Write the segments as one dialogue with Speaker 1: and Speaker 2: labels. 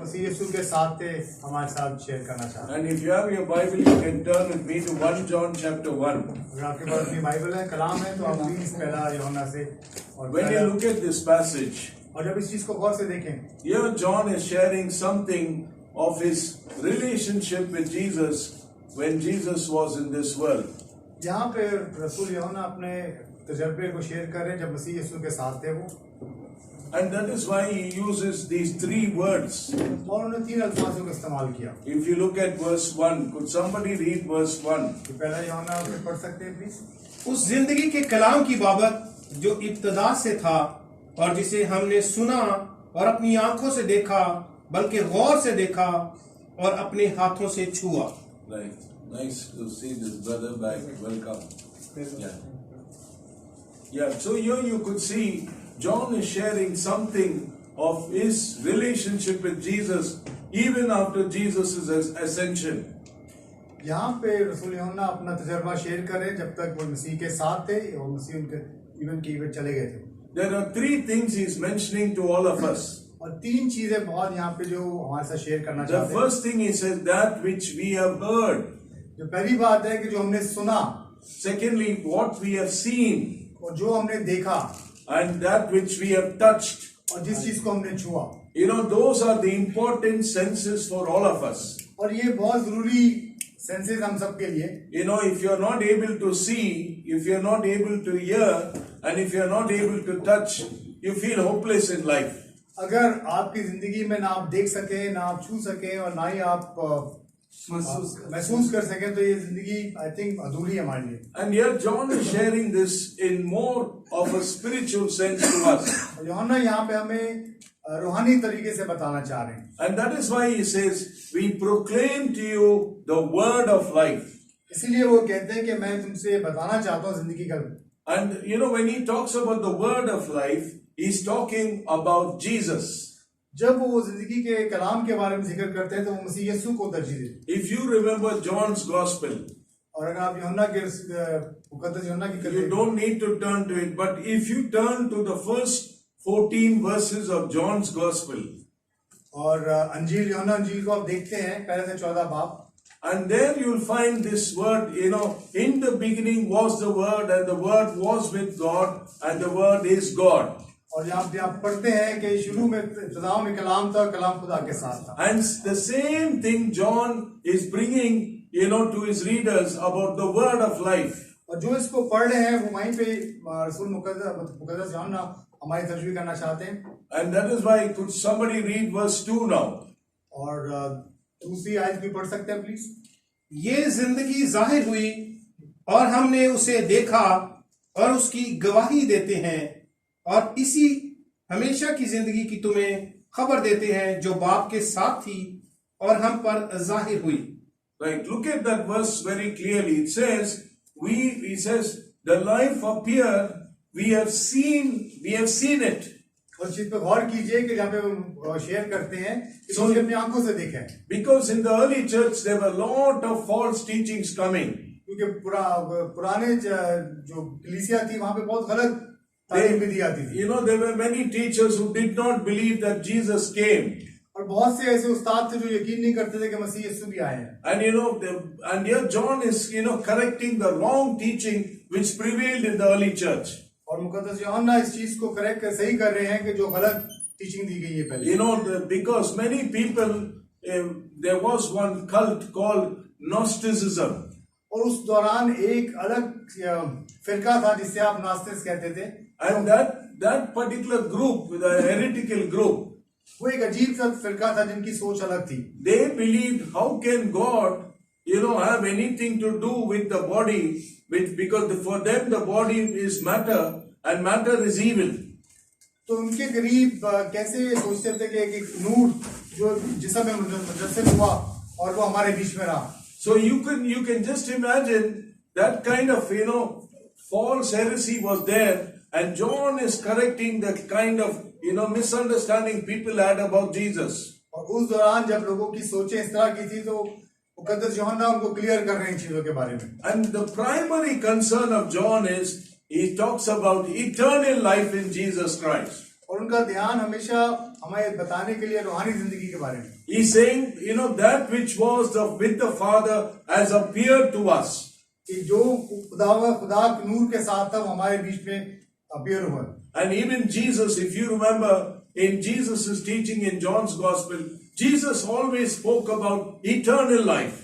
Speaker 1: मसीह यीशु के साथ थे हमारे साथ शेयर करना चाहते हैं।
Speaker 2: And if you have your Bible, you can turn with me to 1 John chapter 1.
Speaker 1: अगर आपके पास अपनी बाइबल है, कलाम है, तो आप प्लीज पहला यूहन्ना से और
Speaker 2: When you look at this passage,
Speaker 1: और जब इस चीज को गौर से देखें,
Speaker 2: here John is sharing something of his relationship with Jesus when Jesus was in this world.
Speaker 1: यहाँ पे रसूल यूहन्ना अपने तजर्बे को शेयर कर रहे हैं जब मसीह यीशु के साथ थे वो,
Speaker 2: And that is why he uses these three words.
Speaker 1: और उन्होंने 3 अल्फाजों का इस्तेमाल किया।
Speaker 2: If you look at verse 1, could somebody read verse 1?
Speaker 1: तो पहला यूहन्ना आप पढ़ सकते हैं प्लीज।
Speaker 3: उस जिंदगी के कलाम की बाबत जो इब्तदा से था और जिसे हमने सुना और अपनी आंखों से देखा, बल्कि गौर से देखा और अपने हाथों से छुआ।
Speaker 2: Right. Nice to see this brother back. Welcome. Yeah. Yeah. So here you could see John is sharing something of his relationship with Jesus even after Jesus' ascension.
Speaker 1: यहाँ पे रसूल यूहन्ना अपना तजर्बा शेयर कर रहे हैं जब तक वो मसीह के साथ थे और मसीह उनके इवन की इवन चले गए थे।
Speaker 2: There are three things he's mentioning to all of us.
Speaker 1: और 3 चीजें बहुत यहाँ पे जो हमारे साथ शेयर करना
Speaker 2: The
Speaker 1: चाहते हैं।
Speaker 2: first thing he says, that which we have heard.
Speaker 1: जो पहली बात है कि जो हमने सुना
Speaker 2: Secondly, what we have seen.
Speaker 1: और जो हमने देखा
Speaker 2: And that which we have touched.
Speaker 1: और जिस चीज को हमने छुआ,
Speaker 2: You know, those are the important senses for all of us.
Speaker 1: और ये बहुत जरूरी सेंसेस हम सबके लिए।
Speaker 2: You know, if you're not able to see, if you're not able to hear, and if you're not able to touch, you feel hopeless in life.
Speaker 1: अगर आपकी जिंदगी में ना आप देख सके, ना आप छू सके और ना ही आप महसूस कर सके, तो ये जिंदगी आई थिंक अधूरी है हमारे लिए।
Speaker 2: And here John is sharing this in more of a spiritual sense to us.
Speaker 1: और यूहन्ना यहाँ पे हमें रूहानी तरीके से बताना चाह रहे हैं।
Speaker 2: And that is why he says, we proclaim to you the word of life.
Speaker 1: इसीलिए वो कहते हैं कि मैं तुमसे बताना चाहता हूँ जिंदगी का।
Speaker 2: And you know, when he talks about the word of life, he's talking about Jesus.
Speaker 1: जब वो जिंदगी के कलाम के बारे में जिक्र करते हैं तो वो मसीह यीशु को तरजीह देते हैं।
Speaker 2: If you remember John's gospel,
Speaker 1: और अगर आप यूहन्ना के मुकद्दस यूहन्ना की
Speaker 2: you don't need to turn to it, but if you turn to the first 14 verses of John's gospel,
Speaker 1: और अंजील यूहन्ना अंजील को आप देखते हैं पहले से 14 बाब,
Speaker 2: and there you'll find this word, you know, in the beginning was the word, and the word was with God, and the word is God.
Speaker 1: और यहाँ पे आप पढ़ते हैं कि शुरू में इब्तिदा में कलाम था, कलाम खुदा के साथ था।
Speaker 2: And the same thing John is bringing, you know, to his readers about the word of life.
Speaker 1: और जो इसको पढ़ रहे हैं वो वहीं पे रसूल मुकद्दस यूहन्ना हमारी तशरीह करना चाहते हैं।
Speaker 2: And that is why could somebody read verse 2 now?
Speaker 1: और दूसरी आयत भी पढ़ सकते हैं प्लीज।
Speaker 3: ये जिंदगी जाहिर हुई और हमने उसे देखा और उसकी गवाही देते हैं और इसी हमेशा की जिंदगी की तुम्हें खबर देते हैं जो बाप के साथ थी और हम पर जाहिर हुई।
Speaker 2: Right, look at that verse very clearly. It says, he says, the life appeared, we have seen it.
Speaker 1: और चीज पे गौर कीजिए कि जहाँ पे वो शेयर करते हैं कि उन्होंने अपनी आंखों से देखा है।
Speaker 2: Because in the early church there were a lot of false teachings coming.
Speaker 1: क्योंकि पुराने जो कलीसिया थी वहां पे बहुत गलत तालीम भी दी जाती थी।
Speaker 2: You know, there were many teachers who did not believe that Jesus came.
Speaker 1: और बहुत से ऐसे उस्ताद थे जो यकीन नहीं करते थे कि मसीह यीशु भी आए हैं।
Speaker 2: And you know, and here John is, you know, correcting the wrong teaching which prevailed in the early church.
Speaker 1: और मुकद्दस यूहन्ना इस चीज को करेक्ट सही कर रहे हैं कि जो गलत टीचिंग दी गई है पहले।
Speaker 2: You know, because many people, there was one cult called Gnosticism.
Speaker 1: और उस दौरान एक अलग फिरका था जिसे आप नास्तिक कहते थे।
Speaker 2: And that particular group, the heretical group,
Speaker 1: वो एक अजीब सा फिरका था जिनकी सोच अलग थी।
Speaker 2: they believed, how can God, you know, have anything to do with the body, because for them the body is matter and matter is evil.
Speaker 1: तो उनके करीब कैसे सोचते थे कि एक नूर जो जिस्म में मुजस्सम हुआ और वो हमारे बीच में रहा।
Speaker 2: So you can just imagine that kind of, you know, false heresy was there, and John is correcting the kind of, you know, misunderstanding people had about Jesus.
Speaker 1: और उस दौरान जब लोगों की सोचें इस तरह की थी तो मुकद्दस यूहन्ना उनको क्लियर कर रहे हैं चीजों के बारे में।
Speaker 2: And the primary concern of John is he talks about eternal life in Jesus Christ.
Speaker 1: और उनका ध्यान हमेशा हमें बताने के लिए रूहानी जिंदगी के बारे में।
Speaker 2: He's saying, that which was with the Father has appeared to us.
Speaker 1: कि जो खुदा के नूर के साथ था वो हमारे बीच में अपीयर हुआ।
Speaker 2: And even Jesus, if you remember, in Jesus' teaching in John's Gospel, Jesus always spoke about eternal life.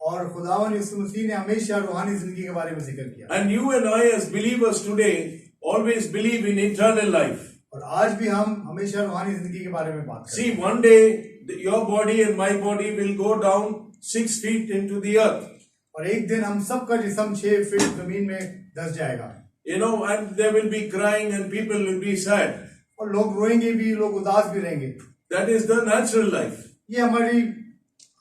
Speaker 1: और खुदावन यीशु मसीह ने हमेशा रूहानी जिंदगी के बारे में जिक्र किया।
Speaker 2: And you and I as believers today always believe in eternal life.
Speaker 1: और आज भी हम हमेशा रूहानी जिंदगी के बारे में बात करते हैं।
Speaker 2: See, one day your body and my body will go down 6 feet into the earth.
Speaker 1: और एक दिन हम सबका जिस्म 6 फीट जमीन में धंस जाएगा।
Speaker 2: And there will be crying and people will be sad.
Speaker 1: और लोग रोएंगे भी, लोग उदास भी रहेंगे।
Speaker 2: That is the natural life.
Speaker 1: ये हमारी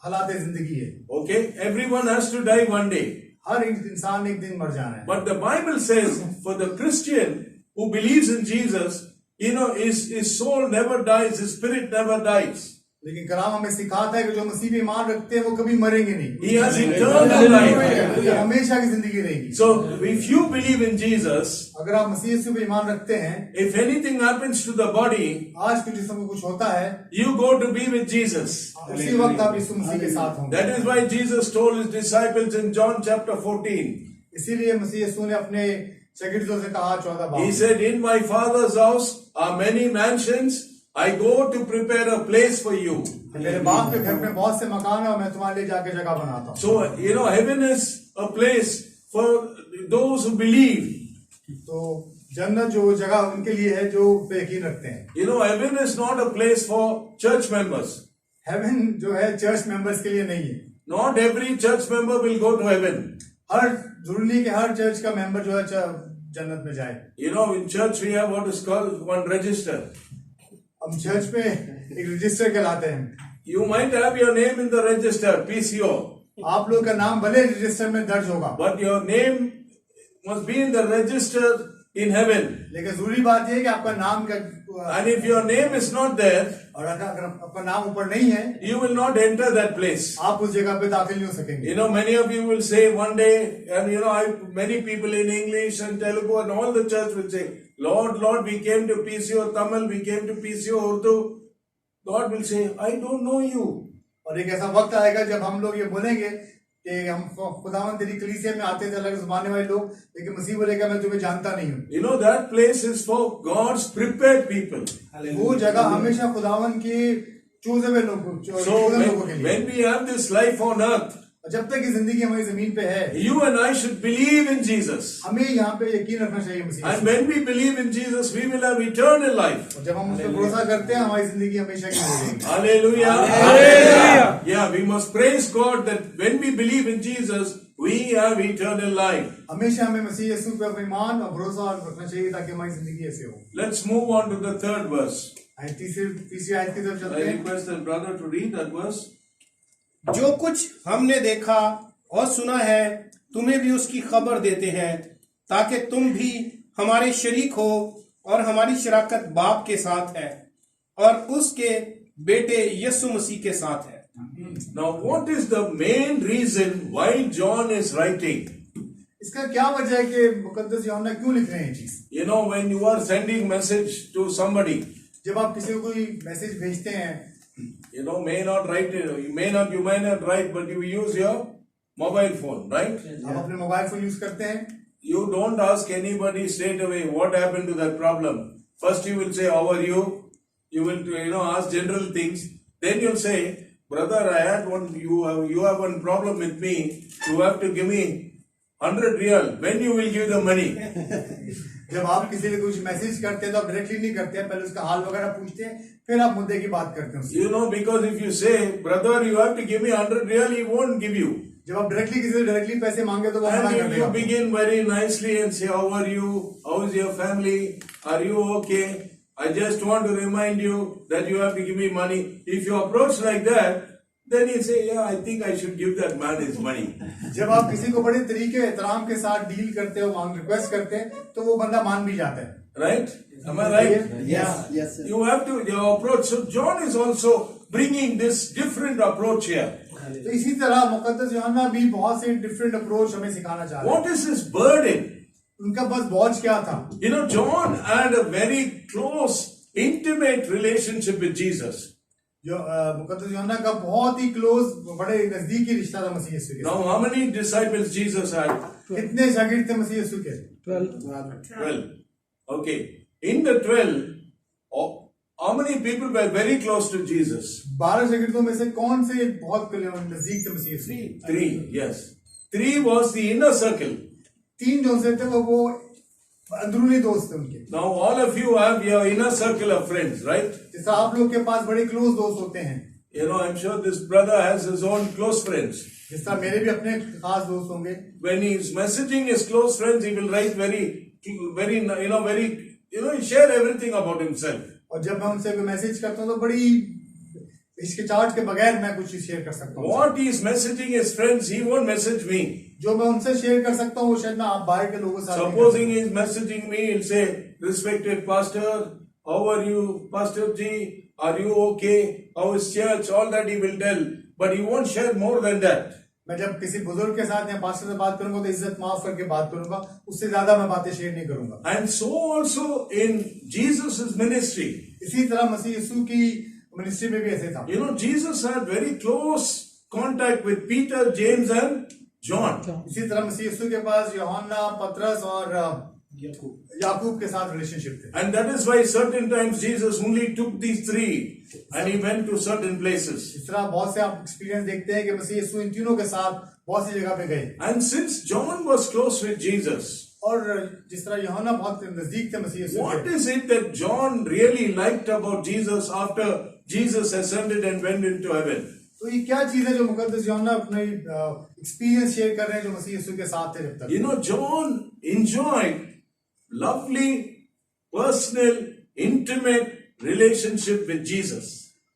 Speaker 1: हालात जिंदगी है।
Speaker 2: Okay, everyone has to die one day.
Speaker 1: हर एक इंसान एक दिन मर जाना है।
Speaker 2: But the Bible says for the Christian who believes in Jesus, his soul never dies, his spirit never dies.
Speaker 1: लेकिन कलाम हमें सिखाता है कि जो मसीह में ईमान रखते हैं वो कभी मरेंगे नहीं।
Speaker 2: He has eternal life.
Speaker 1: ये हमेशा की जिंदगी रहेगी।
Speaker 2: So if you believe in Jesus,
Speaker 1: अगर आप मसीह यीशु पे ईमान रखते हैं,
Speaker 2: if anything happens to the body,
Speaker 1: आज के जिस्म को कुछ होता है,
Speaker 2: you go to be with Jesus.
Speaker 1: उसी वक्त आप यीशु मसीह के साथ होंगे।
Speaker 2: That is why Jesus told his disciples in John chapter 14.
Speaker 1: इसीलिए मसीह यीशु ने अपने शागिर्दों से कहा 14 बार।
Speaker 2: He said, "In my Father's house are many mansions. I go to prepare a place for you."
Speaker 1: मेरे बाप के घर में बहुत से मकान है और मैं तुम्हारे लिए जाके जगह बनाता हूँ।
Speaker 2: So, heaven is a place for those who believe.
Speaker 1: तो जन्नत जो जगह उनके लिए है जो पे यकीन रखते हैं।
Speaker 2: Heaven is not a place for church members.
Speaker 1: Heaven जो है चर्च मेंबर्स के लिए नहीं है।
Speaker 2: Not every church member will go to heaven.
Speaker 1: हर जरूरी नहीं कि हर चर्च का मेंबर जो है जन्नत में जाए।
Speaker 2: In church we have what is called one register.
Speaker 1: हम चर्च में एक रजिस्टर कहलाते हैं।
Speaker 2: You might have your name in the register, PCO.
Speaker 1: आप लोग का नाम भले रजिस्टर में दर्ज होगा,
Speaker 2: But your name must be in the register in heaven.
Speaker 1: लेकिन जरूरी बात यह है कि आपका नाम का
Speaker 2: And if your name is not there,
Speaker 1: और अगर आपका नाम ऊपर नहीं है,
Speaker 2: you will not enter that place.
Speaker 1: आप उस जगह पे दाखिल नहीं हो सकेंगे।
Speaker 2: Many of you will say one day, and many people in English and Telugu and all the church will say, Lord, Lord, we came to PCO Tamil, we came to PCO Urdu. God will say, I don't know you.
Speaker 1: और एक ऐसा वक्त आएगा जब हम लोग ये बोलेंगे कि हम खुदावंद तेरी कलीसिया में आते थे अलग ज़बान वाले लोग, लेकिन मसीह बोलेगा मैं तुम्हें जानता नहीं हूँ।
Speaker 2: That place is for God's prepared people.
Speaker 1: वो जगह हमेशा खुदावंद के चूजे हुए लोगों के लिए।
Speaker 2: When we have this life on earth,
Speaker 1: जब तक ये जिंदगी हमारी जमीन पे है,
Speaker 2: you and I should believe in Jesus.
Speaker 1: हमें यहाँ पे यकीन रखना चाहिए मसीह।
Speaker 2: And when we believe in Jesus, we will have eternal life.
Speaker 1: और जब हम उस पर भरोसा करते हैं, हमारी जिंदगी हमेशा की रहेगी।
Speaker 2: Hallelujah. Hallelujah. Yeah, we must praise God that when we believe in Jesus, we have eternal life.
Speaker 1: हमेशा हमें मसीह यीशु पे ईमान और भरोसा रखना चाहिए ताकि हमारी जिंदगी ऐसे हो।
Speaker 2: Let's move on to the third verse.
Speaker 1: तीसरी आयत की तरफ चलते
Speaker 2: I
Speaker 1: हैं।
Speaker 2: request the brother to read that verse.
Speaker 3: जो कुछ हमने देखा और सुना है तुम्हें भी उसकी खबर देते हैं, ताकि तुम भी हमारे शरीक हो, और हमारी शराकत बाप के साथ है और उसके बेटे यीशु मसीह के साथ है।
Speaker 2: Now, what is the main reason why John is writing?
Speaker 1: इसका क्या वजह है कि मुकद्दस यूहन्ना क्यों लिख रहे हैं चीज?
Speaker 2: When you are sending message to somebody,
Speaker 1: जब आप किसी को कोई मैसेज भेजते हैं,
Speaker 2: may not write it, you may not write, but you use your mobile phone, right?
Speaker 1: आप अपने मोबाइल फोन यूज करते हैं,
Speaker 2: You don't ask anybody straight away what happened to that problem. First you will say, how are you? You will, ask general things. Then you'll say, brother, I had you have one problem with me. You have to give me 100 real. When you will give the money?
Speaker 1: जब आप किसी को कुछ message करते हैं तो आप directly नहीं करते हैं, पहले उसका हाल वगैरह पूछते हैं, फिर आप मुद्दे की बात करते हैं।
Speaker 2: Because if you say, brother, you have to give me 100 real, he won't give you.
Speaker 1: जब आप डायरेक्टली किसी से डायरेक्टली पैसे मांगे तो वो मना कर
Speaker 2: And
Speaker 1: देगा।
Speaker 2: you begin very nicely and say, how are you? How is your family? Are you okay? I just want to remind you that you have to give me money. If you approach like that, then you say, yeah, I think I should give that man his money.
Speaker 1: जब आप किसी को बड़े तरीके एहतराम के साथ deal करते हो, रिक्वेस्ट करते हैं, तो वो बंदा मान भी जाता है।
Speaker 2: Right? Am I right?
Speaker 1: Yes, yes.
Speaker 2: You have to your approach. So John is also bringing this different approach here.
Speaker 1: तो इसी तरह मुकद्दस यूहन्ना भी बहुत से डिफरेंट अप्रोच हमें सिखाना चाह रहे हैं।
Speaker 2: What is his burden?
Speaker 1: उनका बस बोझ क्या था?
Speaker 2: John had a very close intimate relationship with Jesus.
Speaker 1: जो मुकद्दस यूहन्ना का बहुत ही क्लोज, बड़े नजदीकी रिश्ता था मसीह यीशु के
Speaker 2: Now, how many disciples Jesus had?
Speaker 1: साथ। कितने शागिर्द थे मसीह यीशु के?
Speaker 2: 12. Okay. In the 12, how many people were very close to Jesus?
Speaker 1: 12 शागिर्दों में से कौन से बहुत नजदीक थे मसीह यीशु के?
Speaker 2: 3, yes. 3 was the inner circle.
Speaker 1: 3 जो से थे वो अंदरूनी दोस्त थे उनके।
Speaker 2: Now, all of you have your inner circle of friends, right?
Speaker 1: जैसा आप लोग के पास बड़े क्लोज दोस्त होते हैं,
Speaker 2: You know, I'm sure this brother has his own close friends.
Speaker 1: जिस तरह मेरे भी अपने खास दोस्त होंगे।
Speaker 2: When he's messaging his close friends, he will write he share everything about himself.
Speaker 1: और जब मैं उनसे कोई मैसेज करता हूँ तो बड़ी हिचकिचाहट के बगैर मैं कुछ शेयर कर सकता हूँ।
Speaker 2: What he is messaging his friends, he won't message me.
Speaker 1: जो मैं उनसे शेयर कर सकता हूँ वो शायद मैं आप बाहर के लोगों से नहीं कर
Speaker 2: Supposing he is messaging me, he'll say, "Respected pastor, how are you, Pastor G? Are you okay? How is church?" All that he will tell, but he won't share more than that.
Speaker 1: मैं जब किसी बुजुर्ग के साथ या pastor से बात करूंगा तो इज्जत माफ करके बात करूंगा, उससे ज्यादा मैं बातें शेयर नहीं करूंगा।
Speaker 2: And so also in Jesus' ministry.
Speaker 1: इसी तरह मसीह यीशु की मिनिस्ट्री में भी ऐसे था।
Speaker 2: You know, Jesus had very close contact with Peter, James, and John.
Speaker 1: इसी तरह मसीह यीशु के पास यूहन्ना, पतरस और याकूब के साथ रिलेशनशिप थे।
Speaker 2: And that is why certain times Jesus only took these 3 and he went to certain places.
Speaker 1: इस तरह बहुत से आप एक्सपीरियंस देखते हैं कि मसीह यीशु इन तीनों के साथ बहुत सी जगह पे गए।
Speaker 2: And since John was close with Jesus,
Speaker 1: और जिस तरह यूहन्ना बहुत नजदीक थे मसीह यीशु
Speaker 2: what
Speaker 1: के,
Speaker 2: is it that John really liked about Jesus after Jesus ascended and went into heaven?
Speaker 1: तो ये क्या चीज है जो मुकद्दस यूहन्ना अपने एक्सपीरियंस शेयर कर रहे हैं जो मसीह यीशु के साथ थे जब तक?
Speaker 2: You know, John enjoyed lovely, personal, intimate relationship with Jesus.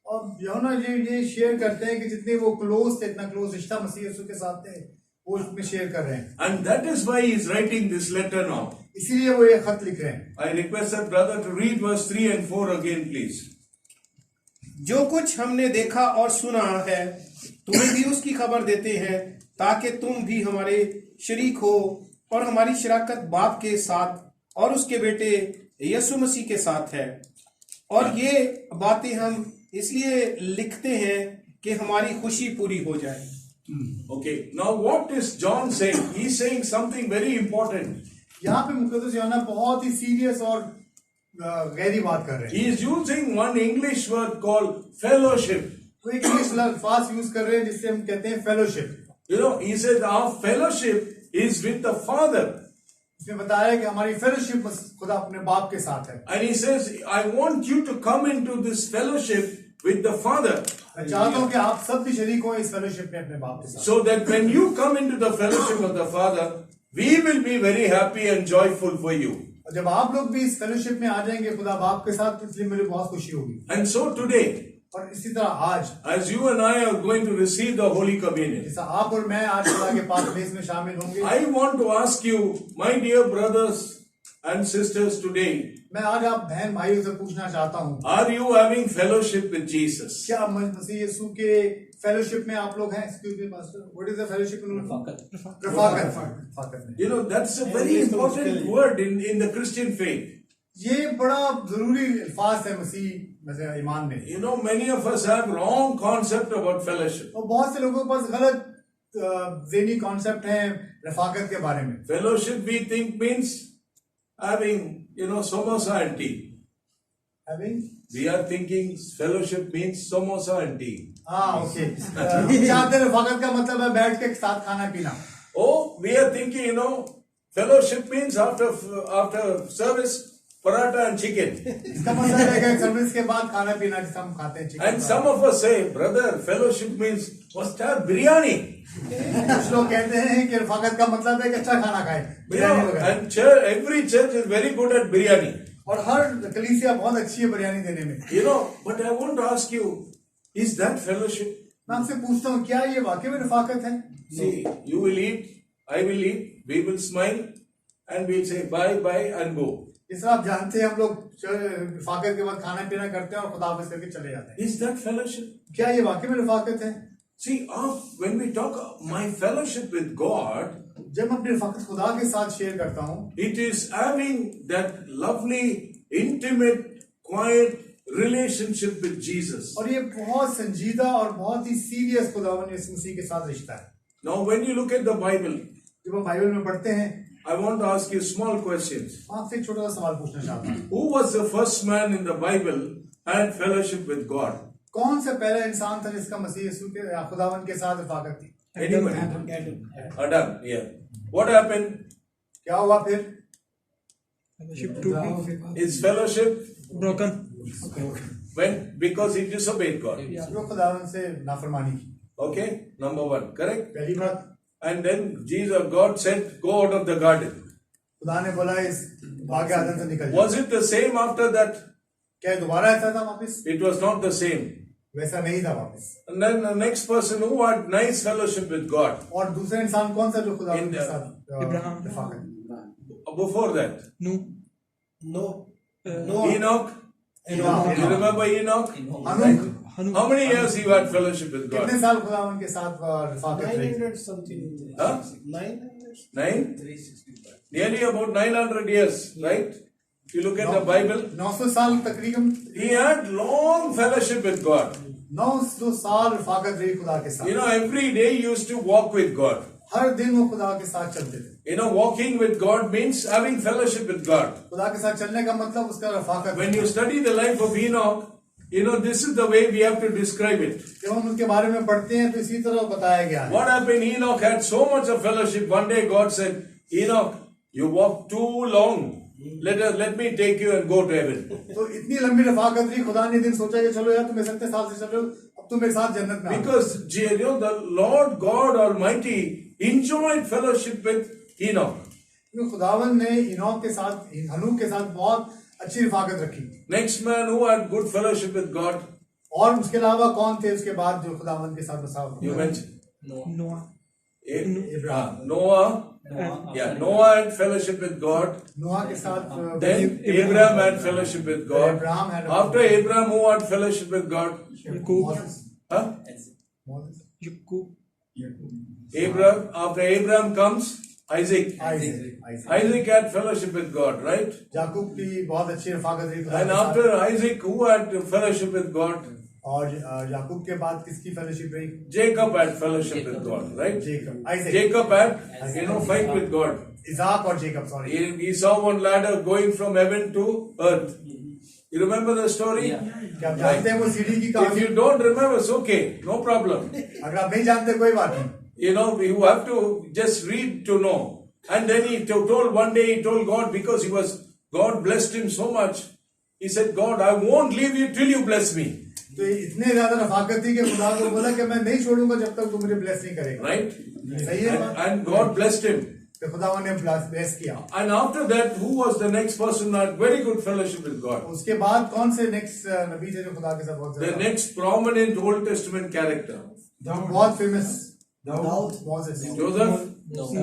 Speaker 1: और यूहन्ना ये शेयर करते हैं कि जितने वो क्लोज थे, इतना क्लोज रिश्ता मसीह यीशु के साथ थे, वो उसमें शेयर कर रहे हैं।
Speaker 2: And that is why he is writing this letter now.
Speaker 1: इसीलिए वो ये खत लिख रहे हैं।
Speaker 2: I request that brother to read verse 3 and 4 again, please.
Speaker 3: जो कुछ हमने देखा और सुना है तुम्हें भी उसकी खबर देते हैं, ताकि तुम भी हमारे शरीक हो, और हमारी शराकत बाप के साथ और उसके बेटे यीशु मसीह के साथ है। और ये बातें हम इसलिए लिखते हैं कि हमारी खुशी पूरी हो जाए।
Speaker 2: Okay, now what is John saying? He's saying something very important.
Speaker 1: यहाँ पे मुकद्दस यूहन्ना बहुत ही सीरियस और गहरी बात कर रहे हैं।
Speaker 2: He is using one English word called fellowship.
Speaker 1: वो एक इंग्लिश अल्फाज यूज कर रहे हैं जिससे हम कहते हैं fellowship.
Speaker 2: You know, he says our fellowship is with the Father.
Speaker 1: इसमें बताया है कि हमारी फेलोशिप खुदा अपने बाप के साथ है।
Speaker 2: And he says, I want you to come into this fellowship with the Father.
Speaker 1: मैं चाहता हूँ कि आप सब भी शरीक हो इस फेलोशिप में अपने बाप के साथ।
Speaker 2: So that when you come into the fellowship of the Father, we will be very happy and joyful for you.
Speaker 1: और जब आप लोग भी इस फेलोशिप में आ जाएंगे खुदा बाप के साथ, तो इसलिए मुझे बहुत खुशी होगी।
Speaker 2: And so today,
Speaker 1: और इसी तरह आज
Speaker 2: as you and I are going to receive the Holy Communion,
Speaker 1: जैसा आप और मैं आज खुदा के पास में इसमें शामिल होंगे,
Speaker 2: I want to ask you, my dear brothers and sisters today,
Speaker 1: मैं आज आप बहन भाइयों से पूछना चाहता हूँ,
Speaker 2: are you having fellowship with Jesus?
Speaker 1: क्या मसीह यीशु के फेलोशिप में आप लोग हैं? Excuse me pastor, what is the fellowship in Rafaqat में?
Speaker 2: You know, that's a very important word in the Christian faith.
Speaker 1: ये बड़ा जरूरी अल्फाज है मसीह ईमान में।
Speaker 2: You know, many of us have wrong concept about fellowship.
Speaker 1: और बहुत से लोगों के पास गलत ज़हनी कॉन्सेप्ट है रफाकत के बारे में।
Speaker 2: Fellowship we think means having, samosa and tea. We are thinking fellowship means samosa and tea.
Speaker 1: हाँ, ओके। चाहते हैं रफाकत का मतलब है बैठ के साथ खाना पीना।
Speaker 2: Oh, we are thinking, fellowship means after service, paratha and chicken.
Speaker 1: इसका मतलब है कि सर्विस के बाद खाना पीना जिसे हम खाते हैं।
Speaker 2: And some of us say, brother, fellowship means must have biryani.
Speaker 1: कुछ लोग कहते हैं कि रफाकत का मतलब है कि अच्छा खाना खाए, बिरयानी वगैरह।
Speaker 2: And every church is very good at biryani.
Speaker 1: और हर कलीसिया बहुत अच्छी है बिरयानी देने में।
Speaker 2: But I want to ask you, is that fellowship?
Speaker 1: मैं आपसे पूछता हूँ, क्या ये वाकई में रफाकत है?
Speaker 2: See, you will eat, I will eat, we will smile, and we'll say bye bye and go.
Speaker 1: जिस तरह आप जानते हैं हम लोग रफाकत के बाद खाना पीना करते हैं और खुदा हाफिज करके चले जाते हैं।
Speaker 2: Is that fellowship?
Speaker 1: क्या ये वाकई में रफाकत है?
Speaker 2: See, when we talk my fellowship with God,
Speaker 1: जब मैं अपनी रफाकत खुदा के साथ शेयर करता हूँ,
Speaker 2: it is having that lovely, intimate, quiet relationship with Jesus.
Speaker 1: और ये बहुत संजीदा और बहुत ही सीरियस खुदावन यीशु मसीह के साथ रिश्ता है.
Speaker 2: Now, when you look at the Bible,
Speaker 1: जब हम बाइबल में पढ़ते हैं,
Speaker 2: I want to ask you small questions.
Speaker 1: आपसे एक छोटा सा सवाल पूछना चाहता हूँ.
Speaker 2: Who was the first man in the Bible had fellowship with God?
Speaker 1: कौन से पहला इंसान था जिसका मसीह यीशु के खुदावन के साथ रफाकत थी?
Speaker 2: Anybody? Adam. Yeah. What happened?
Speaker 1: क्या हुआ फिर?
Speaker 2: His fellowship
Speaker 4: broken.
Speaker 2: went because he disobeyed God.
Speaker 1: जो खुदावन से नाफरमानी की.
Speaker 2: Okay, number one, correct?
Speaker 1: पहली बात,
Speaker 2: And then God said, "Go out of the garden."
Speaker 1: खुदा ने बोला इस बाग आदम से निकल जाओ.
Speaker 2: Was it the same after that?
Speaker 1: क्या ये दोबारा ऐसा था वापस?
Speaker 2: It was not the same.
Speaker 1: वैसा नहीं था वापस.
Speaker 2: And then the next person who had nice fellowship with God.
Speaker 1: और दूसरा इंसान कौन सा जो खुदावन के साथ
Speaker 4: Ibrahim.
Speaker 1: Rafaqat?
Speaker 2: Before that,
Speaker 3: No.
Speaker 2: Enoch.
Speaker 1: enoch.
Speaker 2: You remember Enoch?
Speaker 1: हनूक.
Speaker 2: How many years he had fellowship with
Speaker 1: कितने
Speaker 2: God?
Speaker 1: साल खुदावन के साथ रफाकत रही?
Speaker 3: 900 something.
Speaker 2: Huh?
Speaker 3: 900.
Speaker 2: 9? Nearly about 900 years, right? If you look at the Bible,
Speaker 1: 900 साल तकरीबन
Speaker 2: he had long fellowship with God.
Speaker 1: 900 साल रफाकत रही खुदा के साथ.
Speaker 2: You know, every day he used to walk with God.
Speaker 1: हर दिन वो खुदा के साथ चलते थे.
Speaker 2: You know, walking with God means having fellowship with God.
Speaker 1: खुदा के साथ चलने का मतलब उसका Rafaqat.
Speaker 2: When you study the life of Enoch, you know, this is the way we have to describe it.
Speaker 1: जब हम उनके बारे में पढ़ते हैं तो इसी तरह बताया गया है.
Speaker 2: What happened? Enoch had so much of fellowship. One day God said, "Enoch, you walk too long. Let me take you and go to heaven."
Speaker 1: तो इतनी लंबी रफाकत रही, खुदा ने दिन सोचा कि चलो यार तुम इतने साल से चल रहे हो, अब तुम मेरे साथ जन्नत में आओ.
Speaker 2: Because you know, the Lord God Almighty enjoyed fellowship with Enoch.
Speaker 1: क्योंकि खुदावन ने इनोक के साथ, हनूक के साथ बहुत अच्छी रफाकत रखी.
Speaker 2: Next man who had good fellowship with God,
Speaker 1: और उसके अलावा कौन थे उसके बाद जो खुदावन के साथ बसा?
Speaker 2: you mentioned
Speaker 4: Noah.
Speaker 2: Noah. Yeah, Noah had fellowship with God.
Speaker 1: नोहा के साथ
Speaker 2: Then Abraham had fellowship with God.
Speaker 1: Abraham had
Speaker 2: After Abraham, who had fellowship with God?
Speaker 1: Moses.
Speaker 2: Huh?
Speaker 1: Moses.
Speaker 4: Jacob.
Speaker 2: Abraham. After Abraham comes Isaac.
Speaker 1: Isaac.
Speaker 2: Isaac had fellowship with God, right?
Speaker 1: याकूब की बहुत अच्छी रफाकत रही खुदा
Speaker 2: And
Speaker 1: के साथ.
Speaker 2: after Isaac, who had fellowship with God?
Speaker 1: और याकूब के बाद किसकी फेलोशिप रही?
Speaker 2: Jacob had fellowship with God, right?
Speaker 1: Jacob. Isaac.
Speaker 2: Jacob had, fight with God.
Speaker 1: Isaac और Jacob, sorry.
Speaker 2: He saw one ladder going from heaven to earth. You remember the story?
Speaker 1: क्या आप जानते हैं वो सीढ़ी की
Speaker 2: If
Speaker 1: कहानी?
Speaker 2: you don't remember, it's okay, no problem.
Speaker 1: अगर आप नहीं जानते कोई बात नहीं.
Speaker 2: You know, you have to just read to know. And then he told one day, he told God, because God blessed him so much. He said, "God, I won't leave you till you bless me."
Speaker 1: तो इतने ज्यादा रफाकत थी कि खुदा को बोला कि मैं नहीं छोड़ूंगा जब तक तू मुझे ब्लेस नहीं करेगा.
Speaker 2: Right?
Speaker 1: सही है बात?
Speaker 2: And God blessed him.
Speaker 1: तो खुदावन ने ब्लेस किया.
Speaker 2: And after that, who was the next person who had very good fellowship with God?
Speaker 1: उसके बाद कौन से नेक्स्ट नबी थे जो खुदा के साथ बहुत
Speaker 2: The
Speaker 1: ज्यादा
Speaker 2: next prominent Old Testament character.
Speaker 1: बहुत फेमस? दाऊद. Moses.
Speaker 2: Joseph.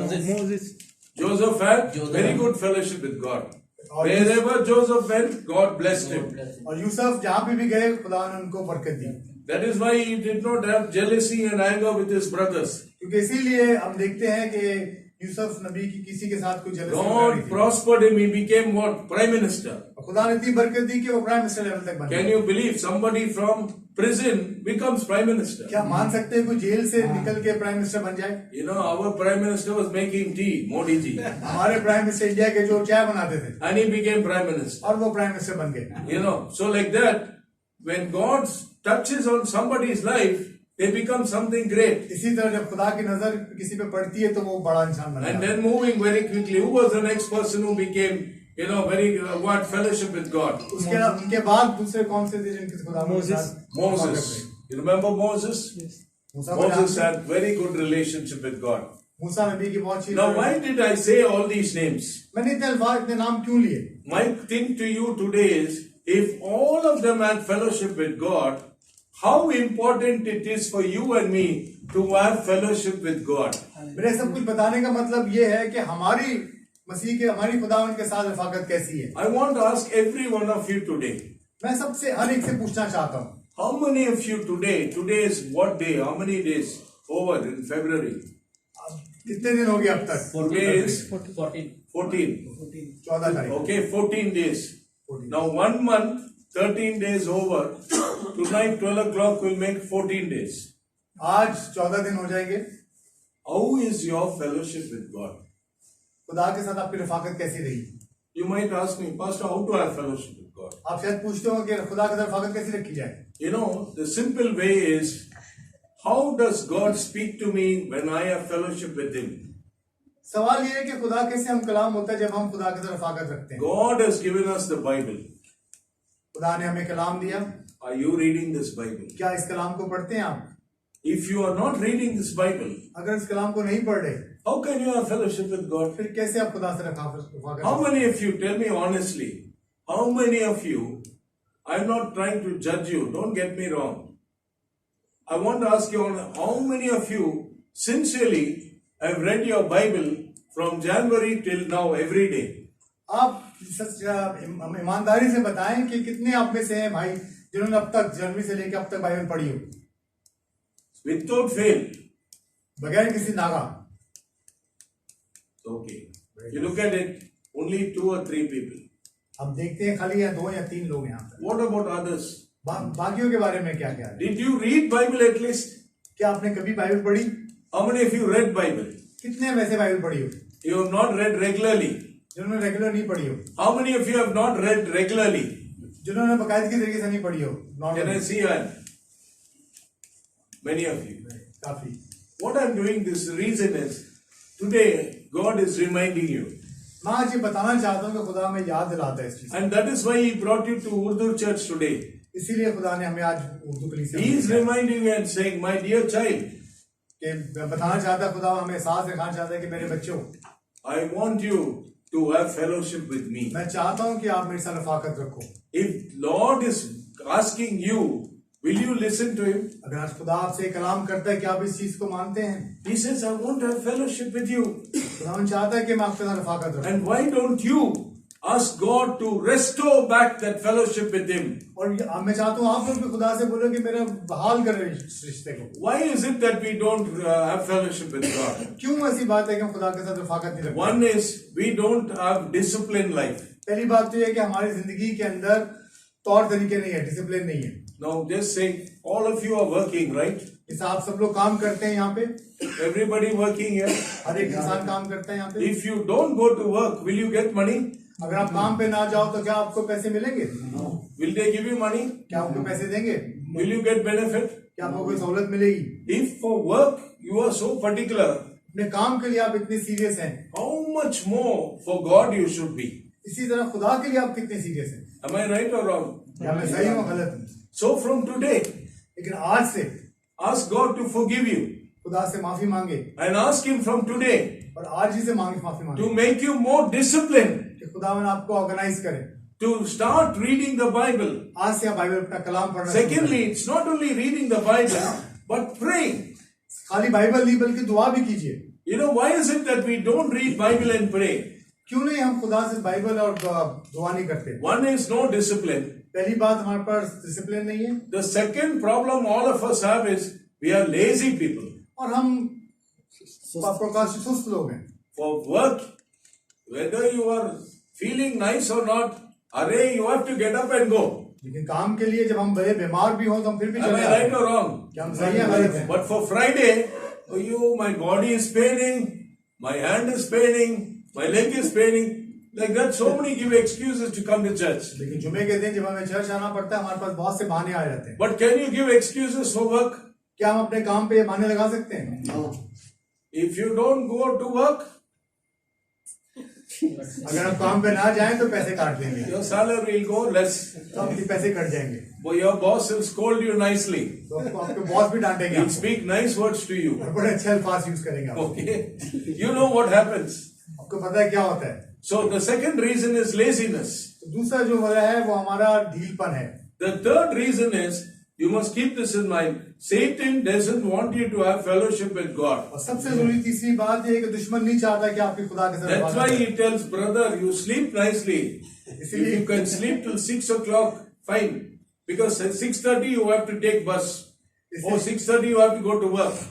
Speaker 4: Moses.
Speaker 2: Joseph had very good fellowship with God. Wherever Joseph went, God blessed him.
Speaker 1: और यूसुफ जहाँ पे भी गए खुदा ने उनको बरकत दी.
Speaker 2: That is why he did not have jealousy and anger with his brothers.
Speaker 1: क्योंकि इसीलिए हम देखते हैं कि यूसुफ नबी की किसी के साथ कोई जलसी नहीं
Speaker 2: God
Speaker 1: थी.
Speaker 2: prospered him. He became what? Prime Minister.
Speaker 1: खुदा ने इतनी बरकत दी कि वो प्राइम मिनिस्टर लेवल तक बन
Speaker 2: Can
Speaker 1: गए.
Speaker 2: you believe somebody from prison becomes Prime Minister?
Speaker 1: क्या मान सकते हैं कोई जेल से निकल के प्राइम मिनिस्टर बन जाए?
Speaker 2: You know, our Prime Minister was making tea, Modi ji.
Speaker 1: हमारे प्राइम मिनिस्टर इंडिया के जो चाय बनाते थे
Speaker 2: And he became Prime Minister.
Speaker 1: और वो प्राइम मिनिस्टर बन गए.
Speaker 2: You know, so like that, when God touches on somebody's life, they become something great.
Speaker 1: इसी तरह जब खुदा की नजर किसी पे पड़ती है तो वो बड़ा इंसान बन
Speaker 2: And
Speaker 1: जाता है.
Speaker 2: then moving very quickly, who was the next person who became, very what fellowship with God?
Speaker 1: उसके उनके बाद दूसरे कौन से थे जिनके खुदा के
Speaker 4: Moses.
Speaker 1: साथ
Speaker 2: Moses. You remember Moses?
Speaker 4: Yes.
Speaker 1: मूसा को
Speaker 2: Moses
Speaker 1: जानते हैं?
Speaker 2: had very good relationship with God.
Speaker 1: मूसा नबी की बहुत अच्छी.
Speaker 2: Now, why did I say all these names?
Speaker 1: मैंने इतने अल्फाज इतने नाम क्यों लिए?
Speaker 2: My thing to you today is, if all of them had fellowship with God, how important it is for you and me to have fellowship with God.
Speaker 1: मेरे सब कुछ बताने का मतलब ये है कि हमारी मसीह के हमारी खुदावन के साथ रफाकत कैसी है.
Speaker 2: I want to ask every one of you today,
Speaker 1: मैं सबसे हर एक से पूछना चाहता हूँ,
Speaker 2: how many of you today is what day, how many days over in February?
Speaker 1: कितने दिन हो गए अब तक?
Speaker 2: Today is 14.
Speaker 1: 14 तारीख.
Speaker 2: Okay, 14 days. Now 1 month, 13 days over. Tonight 12 o'clock will make 14 days.
Speaker 1: आज 14 दिन हो जाएंगे।
Speaker 2: How is your fellowship with God?
Speaker 1: खुदा के साथ आपकी रफाकत कैसी रही?
Speaker 2: You might ask me, Pastor, how to have fellowship with God?
Speaker 1: आप शायद पूछते हो कि खुदा के साथ रफाकत कैसी रखी जाए?
Speaker 2: You know, the simple way is, how does God speak to me when I have fellowship with Him?
Speaker 1: सवाल ये है कि खुदा कैसे हम कलाम होता है जब हम खुदा के साथ रफाकत रखते हैं।
Speaker 2: God has given us the Bible.
Speaker 1: खुदा ने हमें कलाम दिया।
Speaker 2: Are you reading this Bible?
Speaker 1: क्या इस कलाम को पढ़ते हैं आप?
Speaker 2: If you are not reading this Bible,
Speaker 1: अगर इस कलाम को नहीं पढ़ रहे,
Speaker 2: how can you have fellowship with God?
Speaker 1: फिर कैसे आप खुदा से Rafaqat?
Speaker 2: How many of you, tell me honestly, how many of you, I'm not trying to judge you, don't get me wrong. I want to ask you, how many of you sincerely have read your Bible from January till now every day?
Speaker 1: आप ईमानदारी से बताएं कि कितने आप में से हैं भाई जिन्होंने अब तक जनवरी से लेकर अब तक बाइबल पढ़ी हो
Speaker 2: Without fail.
Speaker 1: बगैर किसी Naga?
Speaker 2: Okay. You look at it, only 2 or 3 people.
Speaker 1: अब देखते हैं खाली या 2 या 3 लोग यहाँ पर।
Speaker 2: What about others?
Speaker 1: बाकियों के बारे में क्या क्या है?
Speaker 2: Did you read Bible at least?
Speaker 1: क्या आपने कभी बाइबल पढ़ी?
Speaker 2: How many of you read Bible?
Speaker 1: कितने वैसे बाइबल पढ़ी हो
Speaker 2: You have not read regularly.
Speaker 1: जिन्होंने रेगुलर नहीं पढ़ी हो?
Speaker 2: How many of you have not read regularly?
Speaker 1: जिन्होंने बाकायदगी तरीके से नहीं पढ़ी हो?
Speaker 2: Can I see hand? Many of you.
Speaker 1: काफी।
Speaker 2: What I'm doing this reason is, today God is reminding you.
Speaker 1: मैं आज ये बताना चाहता हूँ कि खुदा हमें याद दिलाता है इस चीज।
Speaker 2: And that is why He brought you to Urdu church today.
Speaker 1: इसीलिए खुदा ने हमें आज उर्दू कलीसिया
Speaker 2: He is reminding you and saying, my dear child,
Speaker 1: कि बताना चाहता है खुदा हमें एहसास दिखाना चाहता है कि मेरे बच्चों,
Speaker 2: I want you to have fellowship with me.
Speaker 1: मैं चाहता हूँ कि आप मेरे साथ रफाकत रखो।
Speaker 2: If Lord is asking you, will you listen to Him?
Speaker 1: अगर आज खुदा आपसे कलाम करता है कि आप इस चीज को मानते हैं?
Speaker 2: He says, I want to have fellowship with you.
Speaker 1: खुदा चाहता है कि मैं आपके साथ रफाकत रखूं।
Speaker 2: And why don't you ask God to restore back that fellowship with Him?
Speaker 1: और मैं चाहता हूँ आप लोग भी खुदा से बोलो कि मेरा बहाल करें इस रिश्ते को।
Speaker 2: Why is it that we don't have fellowship with God?
Speaker 1: क्यों ऐसी बात है कि हम खुदा के साथ रफाकत नहीं रखते?
Speaker 2: One is we don't have disciplined life.
Speaker 1: पहली बात तो ये है कि हमारी जिंदगी के अंदर तौर तरीके नहीं है, डिसिप्लिन नहीं है।
Speaker 2: Now just say, all of you are working, right?
Speaker 1: इस आप सब लोग काम करते हैं यहाँ पे,
Speaker 2: Everybody working here.
Speaker 1: हर एक इंसान काम करता है यहाँ पे।
Speaker 2: If you don't go to work, will you get money?
Speaker 1: अगर आप काम पे ना जाओ तो क्या आपको पैसे मिलेंगे?
Speaker 2: Will they give you money?
Speaker 1: क्या आपको पैसे देंगे?
Speaker 2: Will you get benefit?
Speaker 1: क्या आपको कोई सहूलत मिलेगी?
Speaker 2: If for work you are so particular,
Speaker 1: अपने काम के लिए आप इतने सीरियस हैं,
Speaker 2: how much more for God you should be?
Speaker 1: इसी तरह खुदा के लिए आप कितने सीरियस हैं?
Speaker 2: Am I right or wrong?
Speaker 1: क्या मैं सही हूँ गलत हूँ?
Speaker 2: So from today,
Speaker 1: लेकिन आज से
Speaker 2: ask God to forgive you
Speaker 1: खुदा से माफी मांगे
Speaker 2: and ask Him from today
Speaker 1: और आज ही से माफी मांगे
Speaker 2: to make you more disciplined,
Speaker 1: कि खुदावन आपको ऑर्गेनाइज करे।
Speaker 2: to start reading the Bible.
Speaker 1: आज से आप बाइबल का कलाम पढ़ना शुरू
Speaker 2: Secondly, it's not only reading the Bible, but praying.
Speaker 1: करें। खाली बाइबल नहीं बल्कि दुआ भी कीजिए।
Speaker 2: You know, why is it that we don't read Bible and pray?
Speaker 1: क्यों नहीं हम खुदा से बाइबल और दुआ नहीं करते?
Speaker 2: One is no discipline.
Speaker 1: पहली बात हमारे पास डिसिप्लिन नहीं है
Speaker 2: The second problem all of us have is we are lazy people.
Speaker 1: और हम सुस्त लोग हैं।
Speaker 2: For work, whether you are feeling nice or not, array, you have to get up and go.
Speaker 1: लेकिन काम के लिए जब हम बड़े बीमार भी हों तो हम फिर भी
Speaker 2: Am
Speaker 1: चले
Speaker 2: I
Speaker 1: आते
Speaker 2: right
Speaker 1: हैं।
Speaker 2: or wrong?
Speaker 1: क्या हम सही हैं गलत हैं?
Speaker 2: But for Friday, oh, my body is paining, my hand is paining, my leg is paining. Like that, so many give excuses to come to church.
Speaker 1: लेकिन जुमे के दिन जब हमें चर्च आना पड़ता है हमारे पास बहुत से बहाने आ जाते हैं।
Speaker 2: But can you give excuses for work?
Speaker 1: क्या हम अपने काम पे ये बहाने लगा सकते हैं?
Speaker 2: If you don't go to work,
Speaker 1: अगर हम काम पे ना जाएं तो पैसे काट देंगे,
Speaker 2: your salary will go less.
Speaker 1: तो आपके पैसे कट जाएंगे,
Speaker 2: But your boss will scold you nicely.
Speaker 1: तो आपके बॉस भी डांटेंगे,
Speaker 2: He'll speak nice words to you.
Speaker 1: और बड़े अच्छे अल्फाज यूज करेंगे आप।
Speaker 2: Okay? You know what happens.
Speaker 1: आपको पता है क्या होता है?
Speaker 2: So the second reason is laziness.
Speaker 1: तो दूसरा जो हो रहा है वो हमारा ढीलपन है।
Speaker 2: The third reason is, you must keep this in mind, Satan doesn't want you to have fellowship with God.
Speaker 1: और सबसे जरूरी तीसरी बात ये है कि दुश्मन नहीं चाहता कि आपके खुदा के साथ
Speaker 2: That's
Speaker 1: बात
Speaker 2: why
Speaker 1: करें।
Speaker 2: he tells brother, you sleep nicely. If you can sleep till 6 o'clock, fine. Because at 6:30 you have to take bus. Or 6:30 you have to go to work.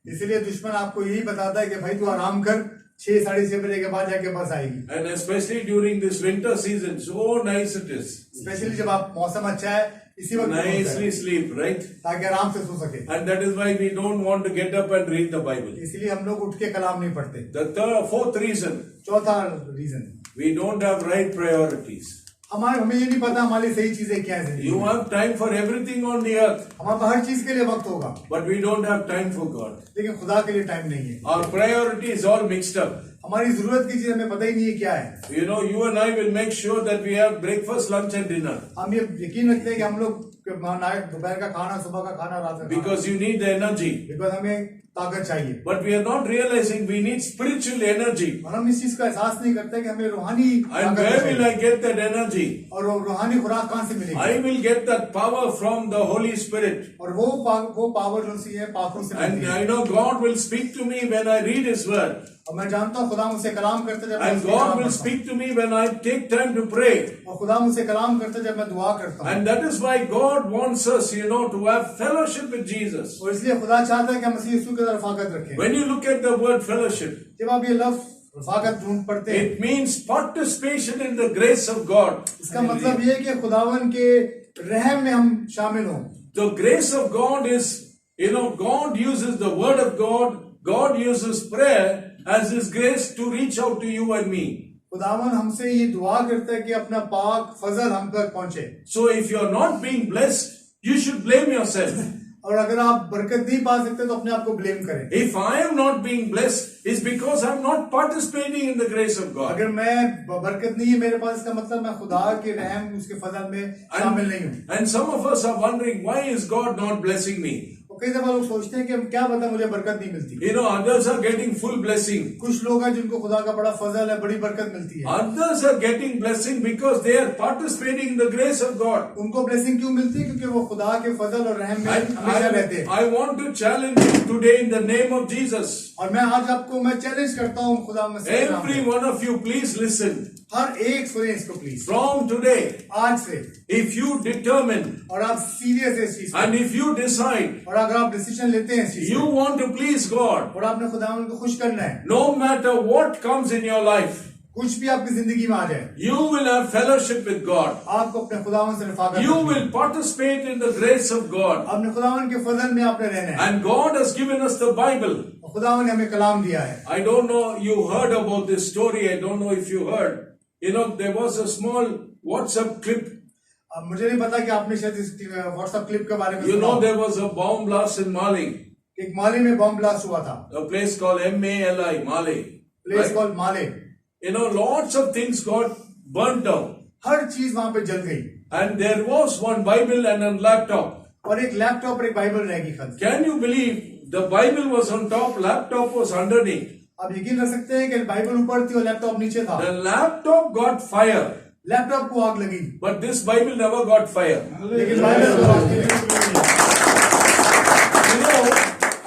Speaker 1: इसलिए दुश्मन आपको यही बताता है कि भाई तू आराम कर, 6 6:30 बजे के बाद जाके बस आएगी।
Speaker 2: And especially during this winter season, so nice it is.
Speaker 1: Specially जब आप मौसम अच्छा है इसी वक्त होता है,
Speaker 2: Nicely sleep, right?
Speaker 1: ताकि आराम से सो सके।
Speaker 2: And that is why we don't want to get up and read the Bible.
Speaker 1: इसलिए हम लोग उठ के कलाम नहीं पढ़ते।
Speaker 2: The fourth reason,
Speaker 1: चौथा reason,
Speaker 2: we don't have right priorities.
Speaker 1: हमें ये नहीं पता हमारी सही चीजें क्या है जिंदगी
Speaker 2: You
Speaker 1: में।
Speaker 2: have time for everything on the earth,
Speaker 1: हमारे पास हर चीज के लिए वक्त होगा,
Speaker 2: but we don't have time for God.
Speaker 1: लेकिन खुदा के लिए टाइम नहीं है।
Speaker 2: Our priority is all mixed up.
Speaker 1: हमारी जरूरत की चीज हमें पता ही नहीं है क्या है।
Speaker 2: You know, you and I will make sure that we have breakfast, lunch and dinner.
Speaker 1: हम ये यकीन रखते हैं कि हम लोग दोपहर का खाना, सुबह का खाना, रात का
Speaker 2: Because you need the energy.
Speaker 1: Because हमें ताकत चाहिए।
Speaker 2: But we are not realizing we need spiritual energy.
Speaker 1: और हम इस चीज का एहसास नहीं करते कि हमें रूहानी
Speaker 2: And
Speaker 1: ताकत
Speaker 2: where will
Speaker 1: चाहिए।
Speaker 2: I get that energy?
Speaker 1: और वो रूहानी खुराक कहाँ से मिलेगी?
Speaker 2: I will get that power from the Holy Spirit.
Speaker 1: और वो पावर जो सी है पाखों से
Speaker 2: And
Speaker 1: मिलती है।
Speaker 2: I know God will speak to me when I read His word.
Speaker 1: और मैं जानता हूँ खुदा मुझसे कलाम करते जब मैं
Speaker 2: And
Speaker 1: उसकी
Speaker 2: God
Speaker 1: कलाम
Speaker 2: will
Speaker 1: करता हूँ।
Speaker 2: speak to me when I take time to pray.
Speaker 1: और खुदा मुझसे कलाम करते जब मैं दुआ करता हूँ।
Speaker 2: And that is why God wants us, to have fellowship with Jesus.
Speaker 1: और इसलिए खुदा चाहता है कि हम मसीह यीशु की तरफ रफाकत रखें।
Speaker 2: When you look at the word fellowship,
Speaker 1: जब आप ये लफ्ज रफाकत ढूंढ पढ़ते हैं,
Speaker 2: it means participation in the grace of God.
Speaker 1: इसका मतलब ये है कि खुदावन के रहम में हम शामिल हों।
Speaker 2: The grace of God is, God uses the word of God, God uses prayer as His grace to reach out to you and me.
Speaker 1: खुदावन हमसे ये दुआ करता है कि अपना पाक फजल हम तक पहुंचे।
Speaker 2: So if you are not being blessed, you should blame yourself.
Speaker 1: और अगर आप बरकत नहीं पा सकते तो अपने आप को ब्लेम करें।
Speaker 2: If I am not being blessed, it's because I am not participating in the grace of God.
Speaker 1: अगर मैं बरकत नहीं है मेरे पास, इसका मतलब मैं खुदा के रहम उसके फजल में शामिल नहीं हूँ।
Speaker 2: And some of us are wondering, why is God not blessing me?
Speaker 1: कई दफा लोग सोचते हैं कि हम क्या पता मुझे बरकत नहीं मिलती।
Speaker 2: Others are getting full blessing.
Speaker 1: कुछ लोग हैं जिनको खुदा का बड़ा फजल है, बड़ी बरकत मिलती है।
Speaker 2: Others are getting blessing because they are participating in the grace of God.
Speaker 1: उनको ब्लेसिंग क्यों मिलती है? क्योंकि वो खुदा के फजल और रहम में हमेशा रहते हैं।
Speaker 2: I want to challenge you today in the name of Jesus.
Speaker 1: और मैं आज आपको मैं चैलेंज करता हूँ खुदा मसीह के नाम
Speaker 2: Every
Speaker 1: में।
Speaker 2: one of you, please listen.
Speaker 1: हर एक सुने इसको प्लीज।
Speaker 2: From today,
Speaker 1: आज से
Speaker 2: if you determine
Speaker 1: और आप सीरियस है इस चीज
Speaker 2: and if you decide
Speaker 1: और अगर आप डिसीजन लेते हैं इस चीज
Speaker 2: you want to please God,
Speaker 1: और आपने खुदावन को खुश करना है,
Speaker 2: no matter what comes in your life,
Speaker 1: कुछ भी आपकी जिंदगी में आ जाए,
Speaker 2: you will have fellowship with God.
Speaker 1: आपको अपने खुदावन से रफाकत
Speaker 2: You
Speaker 1: रखनी है।
Speaker 2: will participate in the grace of God.
Speaker 1: अपने खुदावन के फजल में आपने रहना है।
Speaker 2: And God has given us the Bible.
Speaker 1: और खुदावन ने हमें कलाम दिया है।
Speaker 2: I don't know, you heard about this story. I don't know if you heard. There was a small WhatsApp clip.
Speaker 1: अब मुझे नहीं पता कि आपने शायद इस व्हाट्सएप क्लिप के बारे में सुना हो।
Speaker 2: There was a bomb blast in Mali,
Speaker 1: एक माली में बम ब्लास्ट हुआ था।
Speaker 2: a place called Mali, Mali.
Speaker 1: Place called Male.
Speaker 2: Lots of things got burnt down.
Speaker 1: हर चीज वहां पे जल गई
Speaker 2: And there was one Bible and a laptop.
Speaker 1: और एक लैपटॉप और एक बाइबल रह गई खत।
Speaker 2: Can you believe the Bible was on top, laptop was underneath?
Speaker 1: आप यकीन कर सकते हैं कि बाइबल ऊपर थी और लैपटॉप नीचे था।
Speaker 2: The laptop got fire,
Speaker 1: laptop को आग लगी,
Speaker 2: but this Bible never got fire.
Speaker 1: लेकिन बाइबल को आग लगी।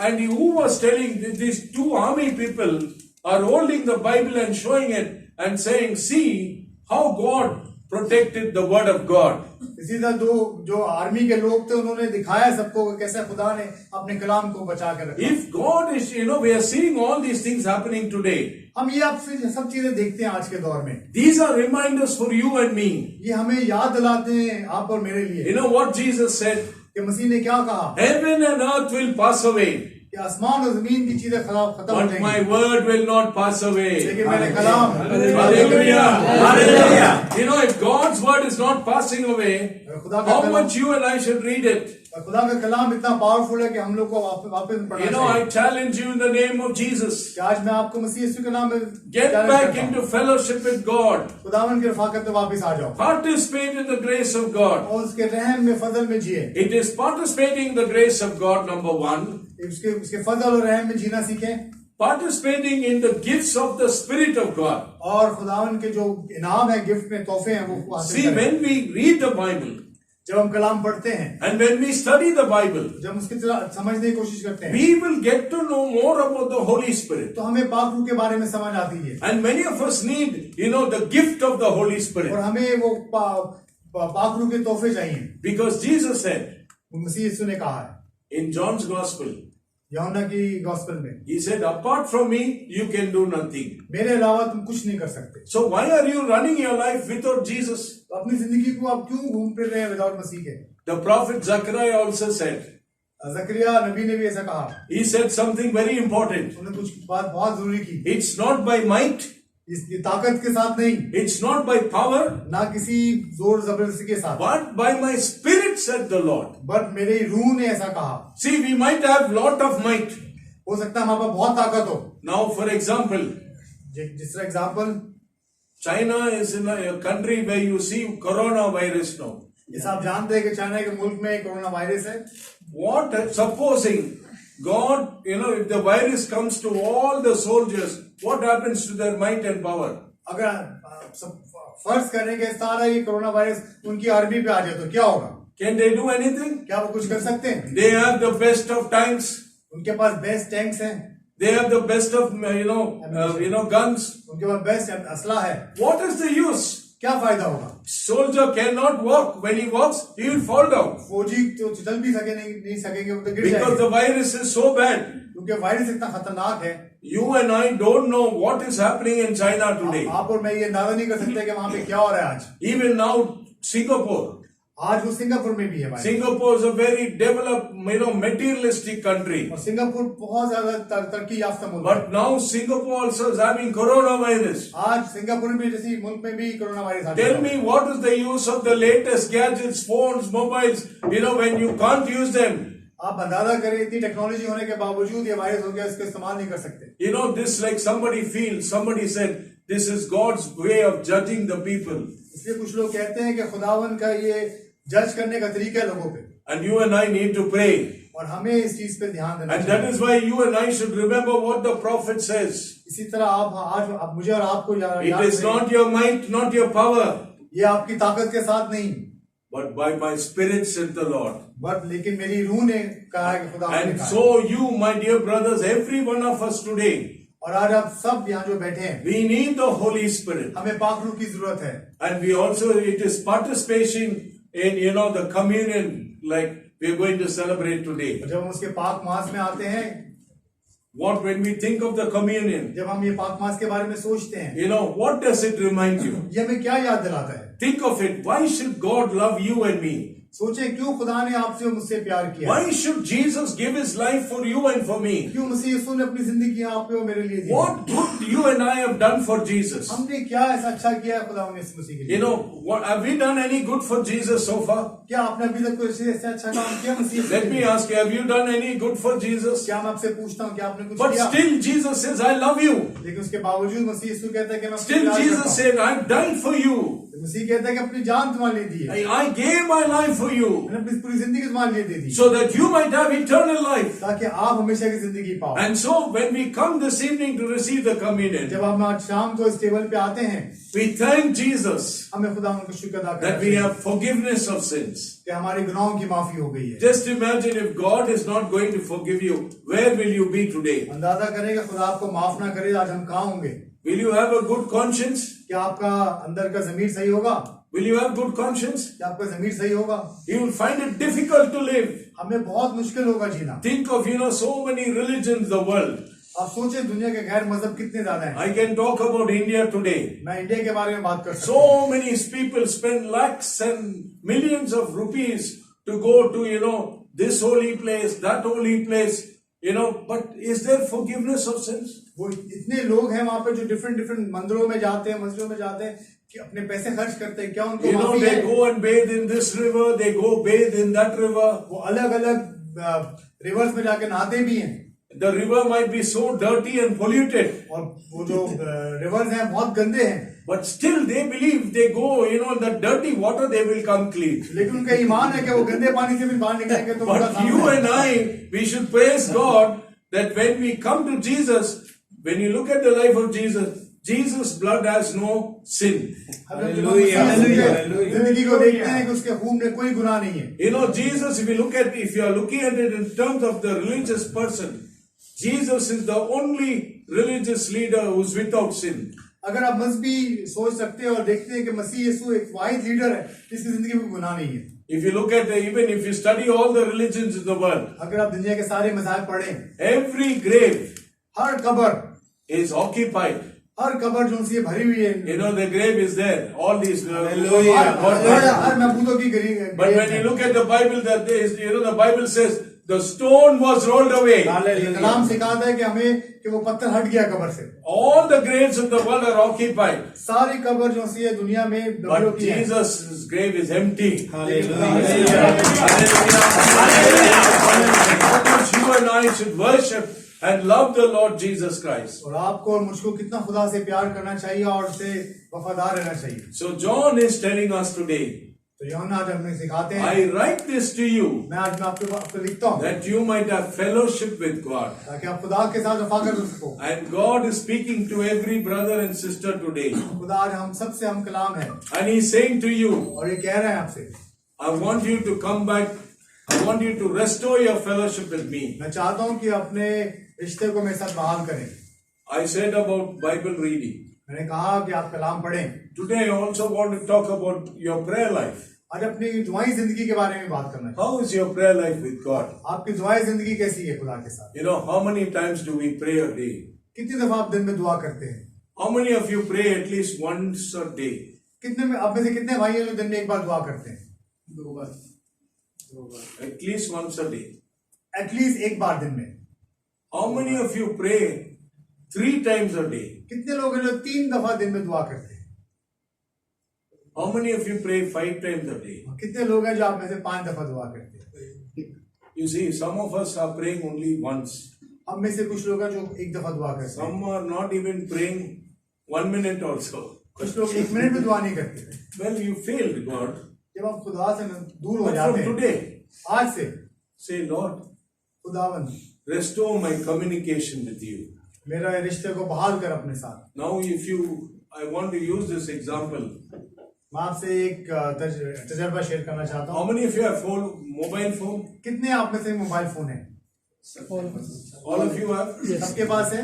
Speaker 2: And who was telling these two army people are holding the Bible and showing it and saying, see how God protected the word of God.
Speaker 1: इसी तरह दो जो army के लोग थे उन्होंने दिखाया सबको कि कैसे खुदा ने अपने कलाम को बचा कर रखा।
Speaker 2: If God is, we are seeing all these things happening today.
Speaker 1: हम ये आपसे सब चीजें देखते हैं आज के दौर में।
Speaker 2: These are reminders for you and me.
Speaker 1: ये हमें याद दिलाते हैं आप और मेरे लिए।
Speaker 2: You know what Jesus said?
Speaker 1: कि मसीह ने क्या कहा?
Speaker 2: Heaven and earth will pass away,
Speaker 1: कि आसमान और जमीन की चीजें खत्म हो
Speaker 2: but
Speaker 1: जाएंगी,
Speaker 2: my word will not pass away.
Speaker 1: लेकिन मेरे कलाम
Speaker 2: Hallelujah. Hallelujah. If God's word is not passing away,
Speaker 1: खुदा का
Speaker 2: how
Speaker 1: Kalam
Speaker 2: much you and I should read it?
Speaker 1: खुदा का कलाम इतना पावरफुल है कि हम लोग को वापस पढ़ना चाहिए।
Speaker 2: I challenge you in the name of Jesus.
Speaker 1: कि आज मैं आपको मसीह यीशु के नाम में
Speaker 2: Get
Speaker 1: challenge
Speaker 2: back
Speaker 1: करता हूं।
Speaker 2: into fellowship with God.
Speaker 1: खुदावन की रफाकत में वापस आ जाओ
Speaker 2: Participate in the grace of God.
Speaker 1: और उसके रहम में फजल में जिए।
Speaker 2: It is participating in the grace of God, number one.
Speaker 1: उसके फजल और रहम में जीना सीखें।
Speaker 2: Participating in the gifts of the Spirit of God.
Speaker 1: और खुदावन के जो इनाम है, गिफ्ट में तोहफे हैं, वो हासिल
Speaker 2: See,
Speaker 1: करें।
Speaker 2: when we read the Bible
Speaker 1: जब हम कलाम पढ़ते हैं,
Speaker 2: and when we study the Bible,
Speaker 1: जब उसकी तरह समझने की कोशिश करते हैं,
Speaker 2: we will get to know more about the Holy Spirit.
Speaker 1: तो हमें पाक रूह के बारे में समझ आती है।
Speaker 2: And many of us need, the gift of the Holy
Speaker 1: और
Speaker 2: Spirit.
Speaker 1: हमें वो पाक रूह के तोहफे चाहिए।
Speaker 2: Because Jesus said
Speaker 1: मसीह यीशु ने कहा है
Speaker 2: in John's Gospel,
Speaker 1: यूहन्ना की गॉस्पेल में,
Speaker 2: He said, apart from me, you can do nothing.
Speaker 1: मेरे अलावा तुम कुछ नहीं कर सकते।
Speaker 2: So why are you running your life without Jesus?
Speaker 1: तो अपनी जिंदगी को आप क्यों घूम फिर रहे हैं विदाउट मसीह के?
Speaker 2: The prophet Zechariah also said,
Speaker 1: जकरिया नबी ने भी ऐसा कहा।
Speaker 2: he said something very important.
Speaker 1: उन्होंने कुछ बात बहुत जरूरी की।
Speaker 2: It's not by might,
Speaker 1: इसकी ताकत के साथ नहीं,
Speaker 2: it's not by power,
Speaker 1: ना किसी जोर जबरदस्ती के साथ,
Speaker 2: but by my spirit, said the Lord.
Speaker 1: But मेरी रूह ने ऐसा कहा।
Speaker 2: See, we might have lot of might.
Speaker 1: हो सकता है हमारे पास बहुत ताकत हो।
Speaker 2: Now, for example,
Speaker 1: जिस तरह example,
Speaker 2: China is in a country where you see coronavirus now.
Speaker 1: जैसे आप जानते हैं कि चाइना के मुल्क में कोरोना वायरस है।
Speaker 2: What, supposing God, if the virus comes to all the soldiers, what happens to their might and power?
Speaker 1: अगर फर्ज करें कि सारा ये कोरोना वायरस उनकी आर्मी पे आ जाए तो क्या होगा?
Speaker 2: Can they do anything?
Speaker 1: क्या वो कुछ कर सकते हैं?
Speaker 2: They have the best of tanks.
Speaker 1: उनके पास बेस्ट टैंक्स हैं,
Speaker 2: They have the best of, guns.
Speaker 1: उनके पास बेस्ट असला है।
Speaker 2: What is the use?
Speaker 1: क्या फायदा होगा?
Speaker 2: Soldier cannot walk. When he walks, he will fall down.
Speaker 1: फौजी तो चल भी नहीं सकेंगे, वो तो गिर
Speaker 2: Because
Speaker 1: जाएंगे।
Speaker 2: the virus is so bad.
Speaker 1: क्योंकि वायरस इतना खतरनाक है।
Speaker 2: You and I don't know what is happening in China today.
Speaker 1: आप और मैं ये अंदाजा नहीं कर सकते कि वहां पे क्या हो रहा है आज।
Speaker 2: Even now, Singapore.
Speaker 1: आज वो सिंगापुर में भी है भाई।
Speaker 2: Singapore is a very developed, materialistic country.
Speaker 1: और सिंगापुर बहुत ज्यादा तरक्की याफ्ता मुल्क है।
Speaker 2: But now Singapore also is having coronavirus.
Speaker 1: आज सिंगापुर में जैसे मुल्क में भी कोरोना वायरस आ
Speaker 2: Tell me, what is the use of the latest gadgets, phones, mobiles, when you can't use them?
Speaker 1: आप अंदाजा करें, इतनी टेक्नोलॉजी होने के बावजूद ये वायरस हो गया, इसका इस्तेमाल नहीं कर सकते।
Speaker 2: This like somebody said, this is God's way of judging the people.
Speaker 1: इसलिए कुछ लोग कहते हैं कि खुदावन का ये जज करने का तरीका है लोगों पे,
Speaker 2: And you and I need to pray.
Speaker 1: और हमें इस चीज पे ध्यान देना
Speaker 2: And
Speaker 1: चाहिए।
Speaker 2: that is why you and I should remember what the prophet says.
Speaker 1: इसी तरह आप मुझे और आपको याद
Speaker 2: It is
Speaker 1: रखें,
Speaker 2: not your might, not your power,
Speaker 1: ये आपकी ताकत के साथ नहीं,
Speaker 2: but by my spirit, said the Lord.
Speaker 1: But लेकिन मेरी रूह ने कहा है कि खुदा ने
Speaker 2: And
Speaker 1: कहा है।
Speaker 2: so you, my dear brothers, every one of us today,
Speaker 1: और आज आप सब यहाँ जो बैठे हैं,
Speaker 2: we need the Holy Spirit.
Speaker 1: हमें पाक रूह की जरूरत है।
Speaker 2: And we also, it is participation in, the communion like we are going to celebrate today.
Speaker 1: जब हम उसके पाक मास में आते हैं,
Speaker 2: When we think of the communion,
Speaker 1: जब हम ये पाक मास के बारे में सोचते हैं,
Speaker 2: what does it remind you?
Speaker 1: ये हमें क्या याद दिलाता है?
Speaker 2: Think of it. Why should God love you and me?
Speaker 1: सोचें क्यों खुदा ने आपसे और मुझसे प्यार किया?
Speaker 2: Why should Jesus give his life for you and for me?
Speaker 1: क्यों मसीह यीशु ने अपनी जिंदगी आप पे और मेरे लिए दी?
Speaker 2: What good you and I have done for Jesus?
Speaker 1: हमने क्या ऐसा अच्छा किया है खुदा ने इस मसीह के लिए?
Speaker 2: Have we done any good for Jesus so far?
Speaker 1: क्या आपने अभी तक कोई ऐसे अच्छा काम किया मसीह के
Speaker 2: Let
Speaker 1: लिए?
Speaker 2: me ask you, have you done any good for Jesus?
Speaker 1: क्या मैं आपसे पूछता हूँ, क्या आपने कुछ
Speaker 2: But
Speaker 1: किया?
Speaker 2: still Jesus says, I love you.
Speaker 1: लेकिन उसके बावजूद मसीह यीशु कहता है कि मैं आपसे
Speaker 2: Still
Speaker 1: प्यार करता
Speaker 2: Jesus
Speaker 1: हूँ।
Speaker 2: said, I died for you.
Speaker 1: मसीह कहता है कि अपनी जान तुम्हारे लिए दी है,
Speaker 2: I gave my life for you.
Speaker 1: मैंने अपनी पूरी जिंदगी तुम्हारे लिए दे दी,
Speaker 2: So that you might have eternal life.
Speaker 1: ताकि आप हमेशा की जिंदगी पाओ।
Speaker 2: And so when we come this evening to receive the communion,
Speaker 1: जब हम आज शाम को इस टेबल पे आते हैं,
Speaker 2: we thank Jesus
Speaker 1: हमें खुदा उनका शुक्र अदा करना
Speaker 2: that we
Speaker 1: चाहिए
Speaker 2: have forgiveness of sins.
Speaker 1: कि हमारे गुनाहों की माफी हो गई है।
Speaker 2: Just imagine if God is not going to forgive you, where will you be today?
Speaker 1: अंदाजा करें कि खुदा आपको माफ ना करे, आज हम कहाँ होंगे?
Speaker 2: Will you have a good conscience?
Speaker 1: क्या आपका अंदर का जमीर सही होगा?
Speaker 2: Will you have good conscience?
Speaker 1: क्या आपका जमीर सही होगा?
Speaker 2: You will find it difficult to live.
Speaker 1: हमें बहुत मुश्किल होगा जीना।
Speaker 2: Think of, so many religions in the world.
Speaker 1: आप सोचें दुनिया के गैर मजहब कितने ज्यादा हैं।
Speaker 2: I can talk about India today.
Speaker 1: मैं इंडिया के बारे में बात कर सकता हूँ।
Speaker 2: So many people spend lakhs and millions of rupees to go to, this holy place, that holy place, but is there forgiveness of sins?
Speaker 1: वो इतने लोग हैं वहाँ पे जो डिफरेंट मंदिरों में जाते हैं, मस्जिदों में जाते हैं, कि अपने पैसे खर्च करते हैं, क्या उनको माफी
Speaker 2: They
Speaker 1: है?
Speaker 2: go and bathe in this river, they go bathe in that river.
Speaker 1: वो अलग अलग रिवर्स में जाके नहाते भी हैं,
Speaker 2: The river might be so dirty and polluted,
Speaker 1: और वो जो रिवर्स हैं बहुत गंदे हैं,
Speaker 2: but still they believe they go, in that dirty water they will come clean.
Speaker 1: लेकिन उनका ईमान है कि वो गंदे पानी से भी बाहर निकलेंगे तो उनका
Speaker 2: But
Speaker 1: काम
Speaker 2: you
Speaker 1: है।
Speaker 2: and I, we should praise God that when we come to Jesus, when you look at the life of Jesus' blood has no sin.
Speaker 1: जिंदगी को देखते हैं कि उसके खून में कोई गुनाह नहीं है।
Speaker 2: Jesus, if you are looking at it in terms of the religious person, Jesus is the only religious leader who's without sin.
Speaker 1: अगर आप मजहबी सोच सकते हैं और देखते हैं कि मसीह यीशु एक वाहिद लीडर है जिसकी जिंदगी में गुनाह नहीं है।
Speaker 2: If you look at even if you study all the religions in the world,
Speaker 1: अगर आप दुनिया के सारे मज़ाहब पढ़ें,
Speaker 2: every grave
Speaker 1: हर कब्र
Speaker 2: is occupied.
Speaker 1: हर कब्र जो उनसे भरी हुई है,
Speaker 2: You know, the grave is there. All these.
Speaker 1: हर महबूदों की गरीब.
Speaker 2: But when you look at the Bible, that there is, the Bible says the stone was rolled away.
Speaker 1: कलाम सिखाता है कि हमें कि वो पत्थर हट गया कब्र से.
Speaker 2: All the graves in the world are occupied.
Speaker 1: सारी कब्र जो सी है दुनिया में
Speaker 2: But Jesus' grave is empty.
Speaker 3: Hallelujah.
Speaker 2: How much you and I should worship and love the Lord Jesus Christ.
Speaker 1: और आपको और मुझको कितना खुदा से प्यार करना चाहिए और उससे वफादार रहना चाहिए.
Speaker 2: So John is telling us today,
Speaker 1: तो यूहन्ना आज हमें सिखाते हैं.
Speaker 2: I write this to you
Speaker 1: मैं आज आपको लिखता हूँ
Speaker 2: that you might have fellowship with God.
Speaker 1: ताकि आप खुदा के साथ वफा कर सको.
Speaker 2: And God is speaking to every brother and sister today.
Speaker 1: खुदा आज हम सबसे हम कलाम है
Speaker 2: And He's saying to you,
Speaker 1: और ये कह रहे हैं आपसे,
Speaker 2: I want you to come back. I want you to restore your fellowship with me.
Speaker 1: मैं चाहता हूँ कि अपने रिश्ते को मेरे साथ बहाल करें.
Speaker 2: I said about Bible reading.
Speaker 1: मैंने कहा कि आप कलाम पढ़ें.
Speaker 2: Today I also want to talk about your prayer life.
Speaker 1: आज अपनी दुआई जिंदगी के बारे में बात करना है.
Speaker 2: How is your prayer life with God?
Speaker 1: आपकी दुआई जिंदगी कैसी है खुदा के साथ?
Speaker 2: You know, how many times do we pray a day?
Speaker 1: कितनी दफा आप दिन में दुआ करते हैं?
Speaker 2: How many of you pray at least once a day?
Speaker 1: कितने में आप में से कितने भाई हैं जो दिन में एक बार दुआ करते हैं?
Speaker 3: दो बार.
Speaker 2: At least once a day.
Speaker 1: At least एक बार दिन में.
Speaker 2: How many of you pray 3 times a day?
Speaker 1: कितने लोग हैं जो 3 दफा दिन में दुआ करते हैं?
Speaker 2: How many of you pray 5 times a day?
Speaker 1: और कितने लोग हैं जो आप में से 5 दफा दुआ करते हैं?
Speaker 2: You see, some of us are praying only once.
Speaker 1: हम में से कुछ लोग हैं जो एक दफा दुआ करते हैं.
Speaker 2: Some are not even praying 1 minute also.
Speaker 1: कुछ लोग 1 मिनट में दुआ नहीं करते.
Speaker 2: Well, you failed, God.
Speaker 1: जब आप खुदा से दूर हो
Speaker 2: But
Speaker 1: जाते
Speaker 2: from
Speaker 1: हैं,
Speaker 2: today,
Speaker 1: आज से
Speaker 2: say, Lord,
Speaker 1: खुदावन
Speaker 2: restore my communication with you.
Speaker 1: मेरा रिश्ते को बहाल कर अपने साथ.
Speaker 2: Now, I want to use this example.
Speaker 1: मैं आपसे एक तजर्बा शेयर करना चाहता
Speaker 2: How
Speaker 1: हूँ.
Speaker 2: many of you have mobile phone?
Speaker 1: कितने आप में से मोबाइल फोन है?
Speaker 2: All of you have?
Speaker 1: सबके पास है.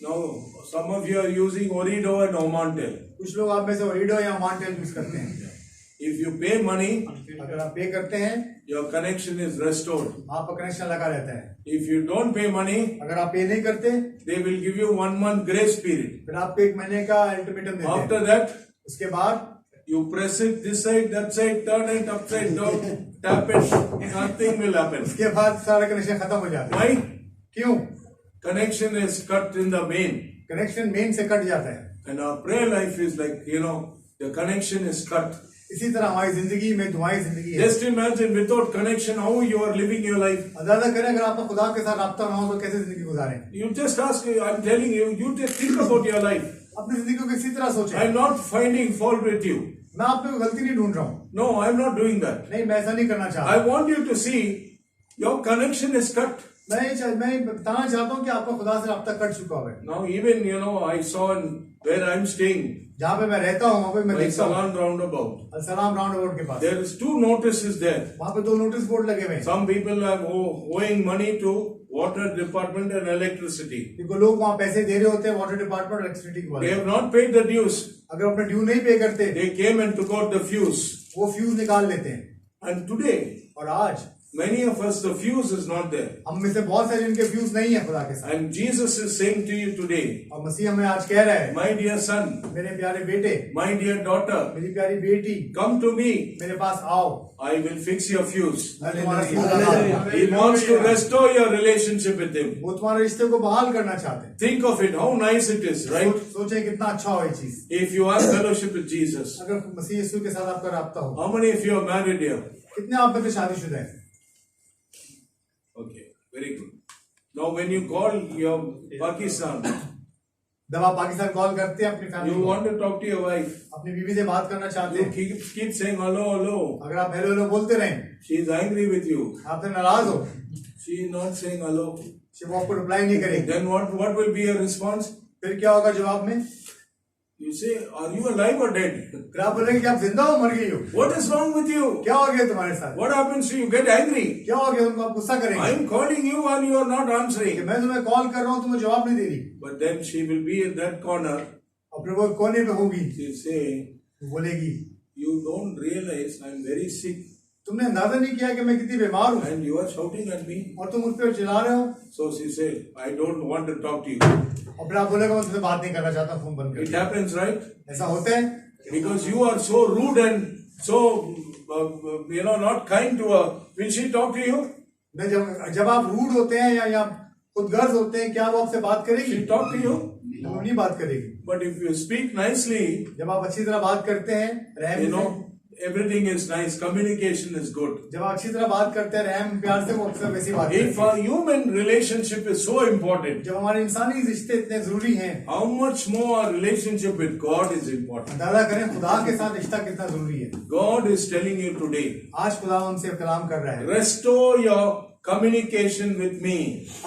Speaker 2: Now, some of you are using Orido and Omantel.
Speaker 1: कुछ लोग आप में से ओरिडो या मॉन्टेल यूज करते हैं.
Speaker 2: If you pay money,
Speaker 1: अगर आप पे करते हैं,
Speaker 2: your connection is restored.
Speaker 1: आपका कनेक्शन लगा रहता है.
Speaker 2: If you don't pay money,
Speaker 1: अगर आप पे नहीं करते,
Speaker 2: they will give you 1 month grace period.
Speaker 1: फिर आपको 1 महीने का अल्टीमेटम देते हैं.
Speaker 2: After that,
Speaker 1: उसके बाद
Speaker 2: you press it this side, that side, turn it upside down, tap it, nothing will happen.
Speaker 1: उसके बाद सारा कनेक्शन खत्म हो जाता है.
Speaker 2: Why?
Speaker 1: क्यों?
Speaker 2: Connection is cut in the main.
Speaker 1: Connection main से कट जाता है.
Speaker 2: And our prayer life is like, the connection is cut.
Speaker 1: इसी तरह हमारी जिंदगी में दुआई जिंदगी है.
Speaker 2: Just imagine without connection how you are living your life.
Speaker 1: अंदाजा करें अगर आपका खुदा के साथ राब्ता ना हो तो कैसे जिंदगी गुजारें?
Speaker 2: You just ask, I'm telling you, you just think about your life.
Speaker 1: अपनी जिंदगी को किसी तरह सोचें.
Speaker 2: I'm not finding fault with you.
Speaker 1: मैं आप में कोई गलती नहीं ढूंढ रहा हूँ.
Speaker 2: No, I'm not doing that.
Speaker 1: नहीं, मैं ऐसा नहीं करना चाहता.
Speaker 2: I want you to see your connection is cut.
Speaker 1: मैं बताना चाहता हूँ कि आपका खुदा से राब्ता कट चुका है.
Speaker 2: Now even, I saw where I'm staying,
Speaker 1: जहाँ पे मैं रहता हूँ वहाँ पे मैं
Speaker 2: by
Speaker 1: देखता हूँ
Speaker 2: Salan roundabout.
Speaker 1: अलसलाम राउंड अबाउट के पास
Speaker 2: There is 2 notices there.
Speaker 1: वहाँ पे 2 नोटिस बोर्ड लगे हुए हैं.
Speaker 2: Some people are owing money to water department and electricity.
Speaker 1: क्योंकि लोग वहाँ पैसे दे रहे होते हैं वाटर डिपार्टमेंट और इलेक्ट्रिसिटी
Speaker 2: They
Speaker 1: वाले.
Speaker 2: have not paid the dues.
Speaker 1: अगर अपने ड्यू नहीं पे करते,
Speaker 2: They came and took out the fuse.
Speaker 1: वो फ्यूज निकाल लेते हैं.
Speaker 2: And today,
Speaker 1: और आज
Speaker 2: many of us, the fuse is not there.
Speaker 1: हम में से बहुत सारे जिनके फ्यूज नहीं है खुदा के साथ.
Speaker 2: And Jesus is saying to you today,
Speaker 1: और मसीह हमें आज कह रहा है,
Speaker 2: my dear son,
Speaker 1: मेरे प्यारे बेटे,
Speaker 2: my dear daughter,
Speaker 1: मेरी प्यारी बेटी,
Speaker 2: come to me.
Speaker 1: मेरे पास आओ.
Speaker 2: I will fix your fuse.
Speaker 1: मैं तुम्हारा फ्यूज लगा दूंगा.
Speaker 2: He wants to restore your relationship with him.
Speaker 1: वो तुम्हारे रिश्ते को बहाल करना चाहते हैं.
Speaker 2: Think of it, how nice it is, right?
Speaker 1: सोचे कितना अच्छा हो ये चीज.
Speaker 2: If you have fellowship with Jesus.
Speaker 1: अगर मसीह यीशु के साथ आपका राब्ता हो.
Speaker 2: How many of you are married here?
Speaker 1: कितने आप में से शादीशुदा हैं?
Speaker 2: Okay, very good. Now when you call your Pakistan,
Speaker 1: जब आप पाकिस्तान कॉल करते हैं अपनी फैमिली
Speaker 2: you
Speaker 1: को,
Speaker 2: want to talk to your wife.
Speaker 1: अपनी बीवी से बात करना चाहते
Speaker 2: You
Speaker 1: हैं.
Speaker 2: keep saying hello, hello.
Speaker 1: अगर आप हेलो हेलो बोलते रहें,
Speaker 2: She is angry with you.
Speaker 1: आपसे नाराज हो,
Speaker 2: She is not saying hello.
Speaker 1: वो आपको रिप्लाई नहीं करेगी.
Speaker 2: Then what will be your response?
Speaker 1: फिर क्या होगा जवाब में?
Speaker 2: You say, are you alive or dead?
Speaker 1: फिर आप बोलेंगे कि आप जिंदा हो मर गई हो.
Speaker 2: What is wrong with you?
Speaker 1: क्या हो गया तुम्हारे साथ?
Speaker 2: What happens to you? Get angry.
Speaker 1: क्या हो गया? तुमको आप गुस्सा करेंगे
Speaker 2: I am calling you and you are not
Speaker 1: कि
Speaker 2: answering.
Speaker 1: मैं तुम्हें कॉल कर रहा हूँ, तुम्हें जवाब नहीं दे रही.
Speaker 2: But then she will be in that corner.
Speaker 1: और फिर वो कोने पे होगी,
Speaker 2: She will say,
Speaker 1: बोलेगी,
Speaker 2: you don't realize I am very sick.
Speaker 1: तुमने अंदाजा नहीं किया कि मैं कितनी बीमार हूँ
Speaker 2: And you are shouting at me.
Speaker 1: और तुम मुझ पे चिल्ला रहे हो
Speaker 2: So she said, I don't want to talk to you.
Speaker 1: और फिर आप बोलेगा मैं तुमसे बात नहीं करना चाहता, फोन बंद
Speaker 2: It
Speaker 1: कर।
Speaker 2: happens, right?
Speaker 1: ऐसा होता है
Speaker 2: Because you are so rude and so, not kind to her. Will she talk to you?
Speaker 1: मैं जब आप रूड होते हैं या खुदगर्ज होते हैं, क्या वो आपसे बात करेगी?
Speaker 2: She'll talk to you.
Speaker 1: वो नहीं बात करेगी।
Speaker 2: But if you speak nicely,
Speaker 1: जब आप अच्छी तरह बात करते हैं, रहम से,
Speaker 2: everything is nice. Communication is good.
Speaker 1: जब आप अच्छी तरह बात करते हैं, रहम प्यार से, वो अक्सर वैसी बात करते
Speaker 2: If a human relationship is so important,
Speaker 1: जब हमारे इंसानी रिश्ते इतने जरूरी हैं,
Speaker 2: how much more our relationship with God is important.
Speaker 1: अंदाजा करें खुदा के साथ रिश्ता कितना जरूरी है।
Speaker 2: God is telling you today,
Speaker 1: आज खुदा उनसे कलाम कर रहा है,
Speaker 2: restore your communication with me.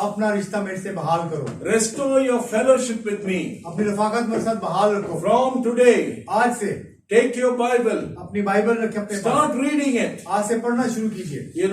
Speaker 1: अपना रिश्ता मेरे से बहाल करो,
Speaker 2: Restore your fellowship with me.
Speaker 1: अपनी रफाकत मेरे साथ बहाल रखो।
Speaker 2: From today,
Speaker 1: आज से
Speaker 2: take your Bible,
Speaker 1: अपनी बाइबल रखें अपने पास,
Speaker 2: start reading it.
Speaker 1: आज से पढ़ना शुरू कीजिए।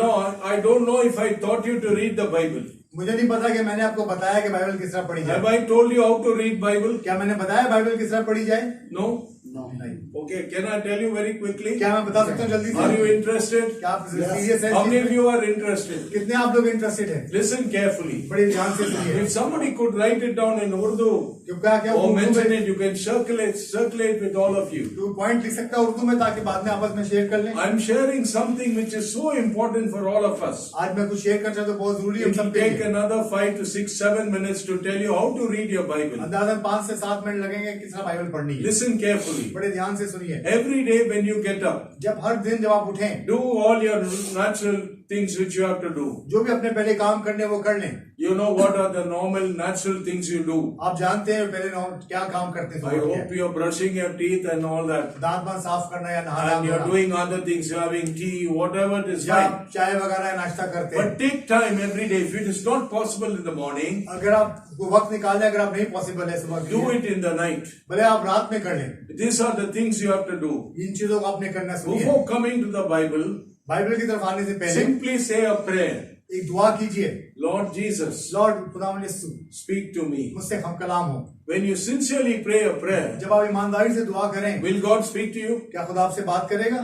Speaker 2: I don't know if I taught you to read the Bible.
Speaker 1: मुझे नहीं पता कि मैंने आपको बताया कि बाइबल किस तरह पढ़ी
Speaker 2: Have
Speaker 1: जाए।
Speaker 2: I told you how to read Bible?
Speaker 1: क्या मैंने बताया बाइबल किस तरह पढ़ी जाए?
Speaker 2: No?
Speaker 1: नहीं।
Speaker 2: Okay, can I tell you very quickly?
Speaker 1: क्या मैं बता सकता हूँ जल्दी
Speaker 2: Are you
Speaker 1: से?
Speaker 2: interested?
Speaker 1: क्या आप सीरियस हैं?
Speaker 2: How many of you are interested?
Speaker 1: कितने आप लोग इंटरेस्टेड हैं?
Speaker 2: Listen carefully.
Speaker 1: बड़े ध्यान से सुनिए।
Speaker 2: If somebody could write it down in Urdu
Speaker 1: क्या
Speaker 2: or
Speaker 1: उर्दू
Speaker 2: mention
Speaker 1: में
Speaker 2: it, you can circulate with all of you.
Speaker 1: तो पॉइंट लिख सकता है उर्दू में ताकि बाद में आपस में शेयर कर लें।
Speaker 2: I'm sharing something which is so important for all of us.
Speaker 1: आज मैं कुछ शेयर करना चाहता हूँ, बहुत जरूरी है हम
Speaker 2: It will
Speaker 1: सब के
Speaker 2: take
Speaker 1: लिए।
Speaker 2: another 5 to 6, 7 minutes to tell you how to read your Bible.
Speaker 1: अंदाजन 5 से 7 मिनट लगेंगे किस तरह बाइबल पढ़नी है।
Speaker 2: Listen carefully.
Speaker 1: बड़े ध्यान से सुनिए।
Speaker 2: Every day when you get up,
Speaker 1: जब हर दिन जब आप उठें,
Speaker 2: do all your natural things which you have to do.
Speaker 1: जो भी अपने पहले काम करने वो कर लें।
Speaker 2: You know what are the normal natural things you do.
Speaker 1: आप जानते हैं पहले क्या काम करते
Speaker 2: I
Speaker 1: हैं।
Speaker 2: hope you're brushing your teeth and all that.
Speaker 1: दांत वांत साफ करना या नहाना
Speaker 2: And you're doing other things, you're having tea, whatever it is,
Speaker 1: या
Speaker 2: fine.
Speaker 1: आप चाय वगैरह या नाश्ता करते हैं।
Speaker 2: But take time every day. If it is not possible in the morning,
Speaker 1: अगर आप वो वक्त निकालें, अगर आप नहीं पॉसिबल है सुबह के
Speaker 2: do
Speaker 1: लिए,
Speaker 2: it in the night.
Speaker 1: भले आप रात में कर लें।
Speaker 2: These are the things you have to do.
Speaker 1: इन चीजों को आपने करना सुनिए।
Speaker 2: Before coming to the Bible,
Speaker 1: Bible की तरफ आने से पहले
Speaker 2: simply say a prayer.
Speaker 1: एक दुआ कीजिए।
Speaker 2: Lord Jesus,
Speaker 1: लॉर्ड खुदावंद यीशु,
Speaker 2: speak to me.
Speaker 1: मुझसे हम कलाम हो।
Speaker 2: When you sincerely pray a prayer,
Speaker 1: जब आप ईमानदारी से दुआ करें,
Speaker 2: will God speak to you?
Speaker 1: क्या खुदा आपसे बात करेगा?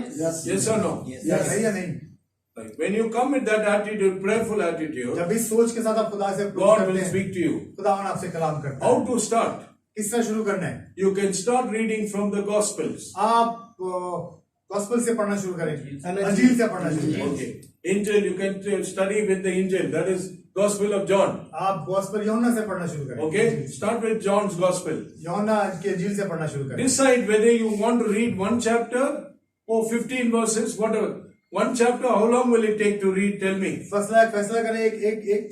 Speaker 2: Yes or no?
Speaker 1: या सही या नहीं?
Speaker 2: Right. When you come with that attitude, prayerful attitude,
Speaker 1: जब इस सोच के साथ आप खुदा से approach
Speaker 2: God
Speaker 1: करते
Speaker 2: will
Speaker 1: हैं,
Speaker 2: speak to you.
Speaker 1: खुदावन आपसे कलाम करता
Speaker 2: How
Speaker 1: है।
Speaker 2: to start?
Speaker 1: किस तरह शुरू करना है?
Speaker 2: You can start reading from the Gospels.
Speaker 1: आप गॉस्पेल से पढ़ना शुरू करें, अंजील से पढ़ना शुरू करें।
Speaker 2: Okay. Injil, you can study with the Injil. That is Gospel of John.
Speaker 1: आप गॉस्पेल यूहन्ना से पढ़ना शुरू करें।
Speaker 2: Okay. Start with John's Gospel.
Speaker 1: यूहन्ना की अंजील से पढ़ना शुरू करें।
Speaker 2: Decide whether you want to read one chapter or 15 verses, whatever. One chapter, how long will it take to read? Tell me.
Speaker 1: फैसला करें एक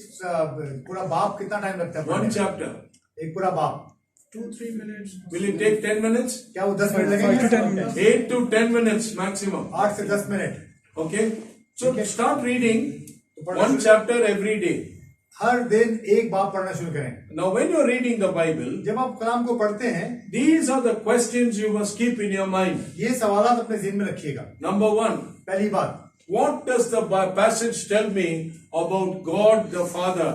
Speaker 1: पूरा बाप कितना टाइम लगता है?
Speaker 2: One chapter.
Speaker 1: एक पूरा बाप
Speaker 2: 2-3 minutes. Will it take 10 minutes?
Speaker 1: क्या वो 10 मिनट लगेंगे?
Speaker 2: 8 to 10 minutes maximum.
Speaker 1: 8 से 10 minute.
Speaker 2: Okay. So start reading one chapter every day.
Speaker 1: हर दिन एक बाप पढ़ना शुरू करें।
Speaker 2: Now when you're reading the Bible,
Speaker 1: जब आप कलाम को पढ़ते हैं,
Speaker 2: these are the questions you must keep in your mind.
Speaker 1: ये सवालात अपने ज़हन में रखिएगा।
Speaker 2: Number 1,
Speaker 1: पहली बात,
Speaker 2: what does the passage tell me about God the Father?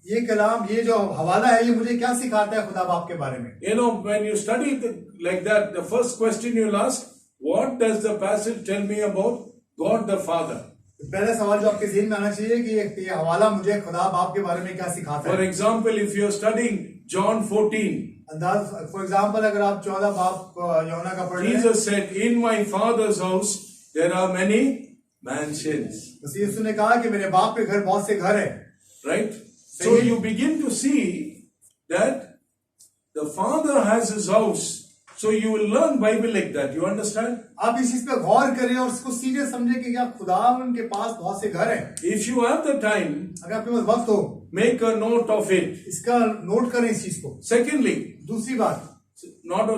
Speaker 1: ये कलाम, ये जो हवाला है, ये मुझे क्या सिखाता है खुदा बाप के बारे में?
Speaker 2: You know, when you study like that, the first question you'll ask, what does the passage tell me about God the Father?
Speaker 1: पहला सवाल जो आपके ज़हन में आना चाहिए कि ये हवाला मुझे खुदा बाप के बारे में क्या सिखाता
Speaker 2: For
Speaker 1: है?
Speaker 2: example, if you're studying John 14,
Speaker 1: for example अगर आप 14 बाप यूहन्ना का पढ़ रहे हैं,
Speaker 2: Jesus said, in my Father's house there are many mansions.
Speaker 1: तो यीशु ने कहा कि मेरे बाप के घर बहुत से घर हैं।
Speaker 2: Right? So you begin to see that the Father has his house. So you will learn Bible like that. You understand?
Speaker 1: आप इस चीज पे गौर करें और इसको सीरियस समझे कि क्या खुदा उनके पास बहुत से घर हैं।
Speaker 2: If you have the time,
Speaker 1: अगर आपके पास वक्त हो,
Speaker 2: make a note of it.
Speaker 1: इसका नोट करें इस चीज को।
Speaker 2: Secondly,
Speaker 1: दूसरी बात,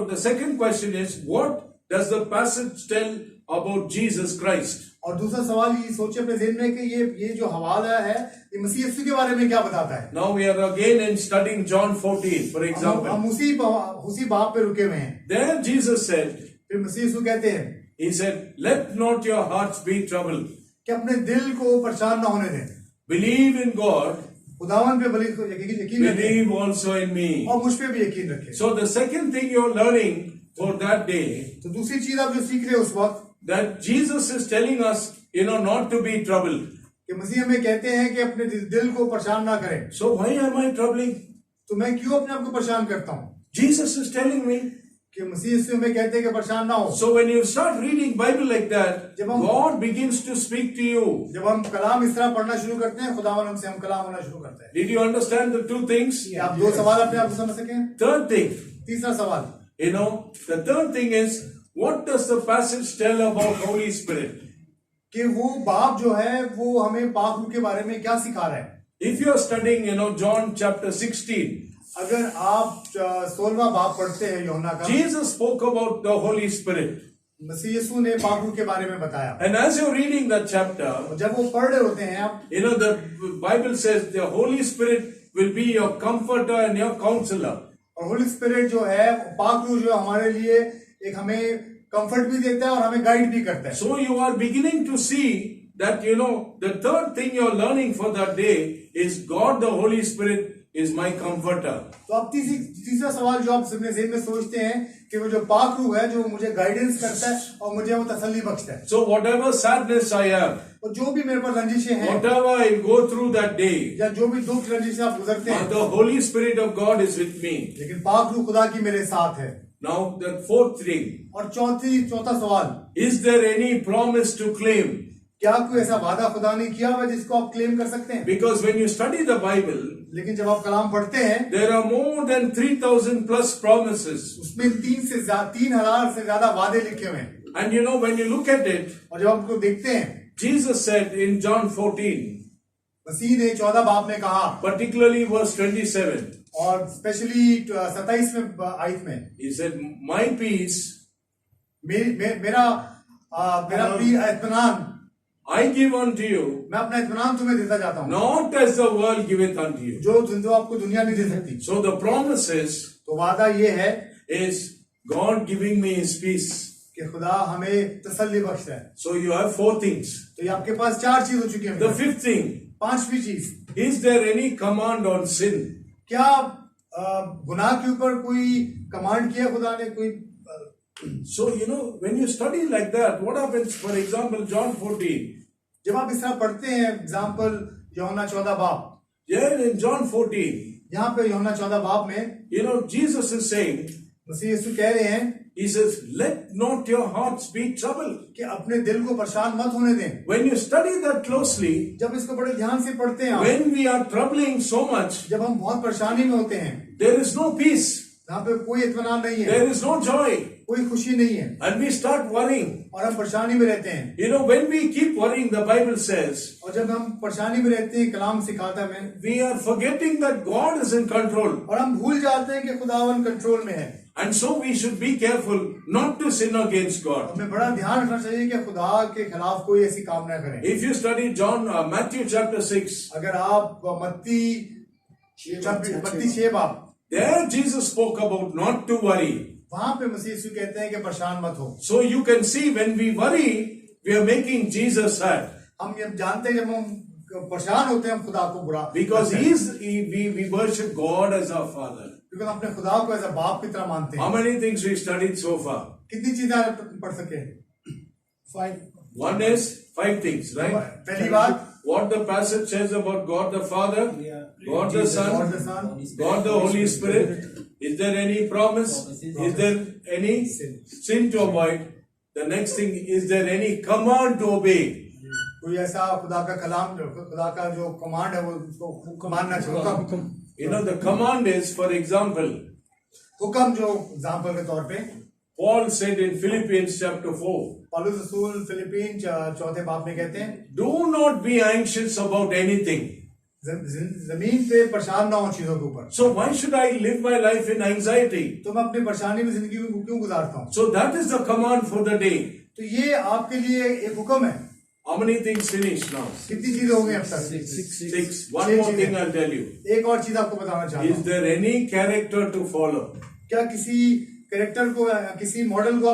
Speaker 2: the second question is, what does the passage tell about Jesus Christ?
Speaker 1: और दूसरा सवाल ये सोचे अपने ज़हन में कि ये जो हवाला है, ये मसीह यीशु के बारे में क्या बताता है?
Speaker 2: Now we are again in studying John 14, for example.
Speaker 1: हम उसी बाप पे रुके हुए हैं।
Speaker 2: There Jesus said,
Speaker 1: फिर मसीह यीशु कहते हैं
Speaker 2: he said, let not your hearts be troubled.
Speaker 1: कि अपने दिल को परेशान ना होने दें।
Speaker 2: Believe in God,
Speaker 1: खुदावन पे यकीन रखें
Speaker 2: believe also in me.
Speaker 1: और मुझ पे भी यकीन रखें।
Speaker 2: So the second thing you're learning for that day,
Speaker 1: तो दूसरी चीज आप जो सीख रहे हो उस वक्त,
Speaker 2: that Jesus is telling us not to be troubled.
Speaker 1: कि मसीह हमें कहते हैं कि अपने दिल को परेशान ना करें।
Speaker 2: So why am I troubling?
Speaker 1: तो मैं क्यों अपने आप को परेशान करता हूँ?
Speaker 2: Jesus is telling me.
Speaker 1: कि मसीह यीशु हमें कहते हैं कि परेशान ना हो।
Speaker 2: So when you start reading Bible like that, God begins to speak to you.
Speaker 1: जब हम कलाम इस तरह पढ़ना शुरू करते हैं, खुदावन हमसे हम कलाम होना शुरू करते हैं।
Speaker 2: Did you understand the two things?
Speaker 1: क्या आप दो सवाल अपने आप को समझ सकें?
Speaker 2: Third thing,
Speaker 1: तीसरा सवाल,
Speaker 2: the third thing is, what does the passage tell about Holy Spirit?
Speaker 1: कि वो बाप जो है वो हमें पाप रूह के बारे में क्या सिखा रहा है?
Speaker 2: If you are studying, John chapter 16,
Speaker 1: अगर आप 16वां बाप पढ़ते हैं यूहन्ना का,
Speaker 2: Jesus spoke about the Holy Spirit.
Speaker 1: मसीह यीशु ने पाप रूह के बारे में बताया।
Speaker 2: And as you're reading that chapter,
Speaker 1: और जब वो पढ़ रहे होते हैं आप,
Speaker 2: the Bible says the Holy Spirit will be your comforter and your counselor.
Speaker 1: और होली स्पिरिट जो है, पाक रूह जो हमारे लिए एक हमें कंफर्ट भी देता है और हमें गाइड भी करता है।
Speaker 2: So you are beginning to see that, the third thing you're learning for that day is God the Holy Spirit is my comforter.
Speaker 1: तो अब तीसरा सवाल जो आप अपने ज़हन में सोचते हैं कि वो जो पाक रूह है जो मुझे गाइडेंस करता है और मुझे वो तसल्ली बख्शता है।
Speaker 2: So whatever sadness I have,
Speaker 1: और जो भी मेरे पर रंजिशें हैं,
Speaker 2: whatever I go through that day,
Speaker 1: या जो भी दुख रंजिशें आप गुजरते हैं,
Speaker 2: the Holy Spirit of God is with me.
Speaker 1: लेकिन पाक रूह खुदा की मेरे साथ है।
Speaker 2: Now the fourth thing,
Speaker 1: और चौथा सवाल,
Speaker 2: is there any promise to claim?
Speaker 1: क्या कोई ऐसा वादा खुदा ने किया हुआ जिसको आप क्लेम कर सकते हैं?
Speaker 2: Because when you study the Bible,
Speaker 1: लेकिन जब आप कलाम पढ़ते हैं,
Speaker 2: there are more than 3,000 plus promises.
Speaker 1: उसमें 3,000 से ज्यादा वादे लिखे हुए हैं।
Speaker 2: And when you look at it,
Speaker 1: और जब आप उसको देखते हैं,
Speaker 2: Jesus said in John 14,
Speaker 1: मसीह ने 14 बाब में कहा,
Speaker 2: particularly verse 27,
Speaker 1: और स्पेशली 27वें आयत में,
Speaker 2: he said, my peace
Speaker 1: मेरा इत्मीनान
Speaker 2: I give unto you,
Speaker 1: मैं अपना इत्मीनान तुम्हें देता जाता हूँ,
Speaker 2: not as the world giveth unto you.
Speaker 1: जो आपको दुनिया नहीं दे सकती।
Speaker 2: So the promises
Speaker 1: तो वादा ये है
Speaker 2: is God giving me his peace.
Speaker 1: कि खुदा हमें तसल्ली बख्शता है।
Speaker 2: So you have 4 things.
Speaker 1: तो ये आपके पास 4 चीज हो चुकी है।
Speaker 2: The 5th thing,
Speaker 1: 5वीं चीज,
Speaker 2: is there any command on sin?
Speaker 1: क्या गुनाह के ऊपर कोई कमांड किया खुदा ने? कोई
Speaker 2: So when you study like that, what happens? For example, John 14.
Speaker 1: जब आप इस तरह पढ़ते हैं, एग्जाम्पल यूहन्ना 14 बाब,
Speaker 2: Here in John 14,
Speaker 1: यहाँ पे यूहन्ना 14 बाब में
Speaker 2: Jesus is saying,
Speaker 1: मसीह यीशु कह रहे हैं,
Speaker 2: he says, let not your hearts be troubled.
Speaker 1: कि अपने दिल को परेशान मत होने दें।
Speaker 2: When you study that closely,
Speaker 1: जब इसको बड़े ध्यान से पढ़ते हैं आप,
Speaker 2: when we are troubling so much,
Speaker 1: जब हम बहुत परेशानी में होते हैं,
Speaker 2: there is no peace,
Speaker 1: यहाँ पे कोई इत्मीनान नहीं है,
Speaker 2: there is no joy,
Speaker 1: कोई खुशी नहीं है,
Speaker 2: and we start worrying.
Speaker 1: और हम परेशानी में रहते हैं।
Speaker 2: When we keep worrying, the Bible says,
Speaker 1: और जब हम परेशानी में रहते हैं, कलाम सिखाता है,
Speaker 2: we are forgetting that God is in control.
Speaker 1: और हम भूल जाते हैं कि खुदावन कंट्रोल में है।
Speaker 2: And so we should be careful not to sin against God.
Speaker 1: हमें बड़ा ध्यान रखना चाहिए कि खुदा के खिलाफ कोई ऐसी काम ना करें।
Speaker 2: If you study Matthew chapter 6,
Speaker 1: अगर आप मत्ती 6 बाब,
Speaker 2: there Jesus spoke about not to worry.
Speaker 1: वहां पे मसीह यीशु कहते हैं कि परेशान मत हो।
Speaker 2: So you can see when we worry, we are making Jesus sad.
Speaker 1: हम ये जानते हैं जब हम परेशान होते हैं, हम खुदा को बुरा,
Speaker 2: Because we worship God as our Father.
Speaker 1: क्योंकि हम अपने खुदा को ऐसा बाप की तरह मानते हैं।
Speaker 2: How many things we studied so far?
Speaker 1: कितनी चीजें आप पढ़ सके? 5।
Speaker 2: One is 5 things, right?
Speaker 1: पहली बात,
Speaker 2: What the passage says about God the Father, God the Son,
Speaker 1: God the Son,
Speaker 2: God the Holy Spirit. Is there any promise? Is there any sin to avoid? The next thing, is there any command to obey?
Speaker 1: कोई ऐसा खुदा का कलाम, खुदा का जो command है वो उसको मानना चाहिए।
Speaker 2: The command is, for example,
Speaker 1: हुक्म जो एग्जाम्पल के तौर पे
Speaker 2: Paul said in Philippians chapter 4,
Speaker 1: पौलुस रसूल फिलिपीन 4 बाब में कहते हैं,
Speaker 2: do not be anxious about anything.
Speaker 1: जमीन पे परेशान ना हो चीजों के ऊपर।
Speaker 2: So why should I live my life in anxiety?
Speaker 1: तो मैं अपनी परेशानी में जिंदगी को क्यों गुजारता हूँ?
Speaker 2: So that is the command for the day.
Speaker 1: तो ये आपके लिए एक हुक्म है।
Speaker 2: How many things finished now?
Speaker 1: कितनी चीजें हो गई अब तक?
Speaker 2: 6. One more thing I'll tell you.
Speaker 1: एक और चीज आपको बताना चाहता
Speaker 2: Is
Speaker 1: हूँ।
Speaker 2: there any character to follow?
Speaker 1: क्या किसी कैरेक्टर को, किसी मॉडल को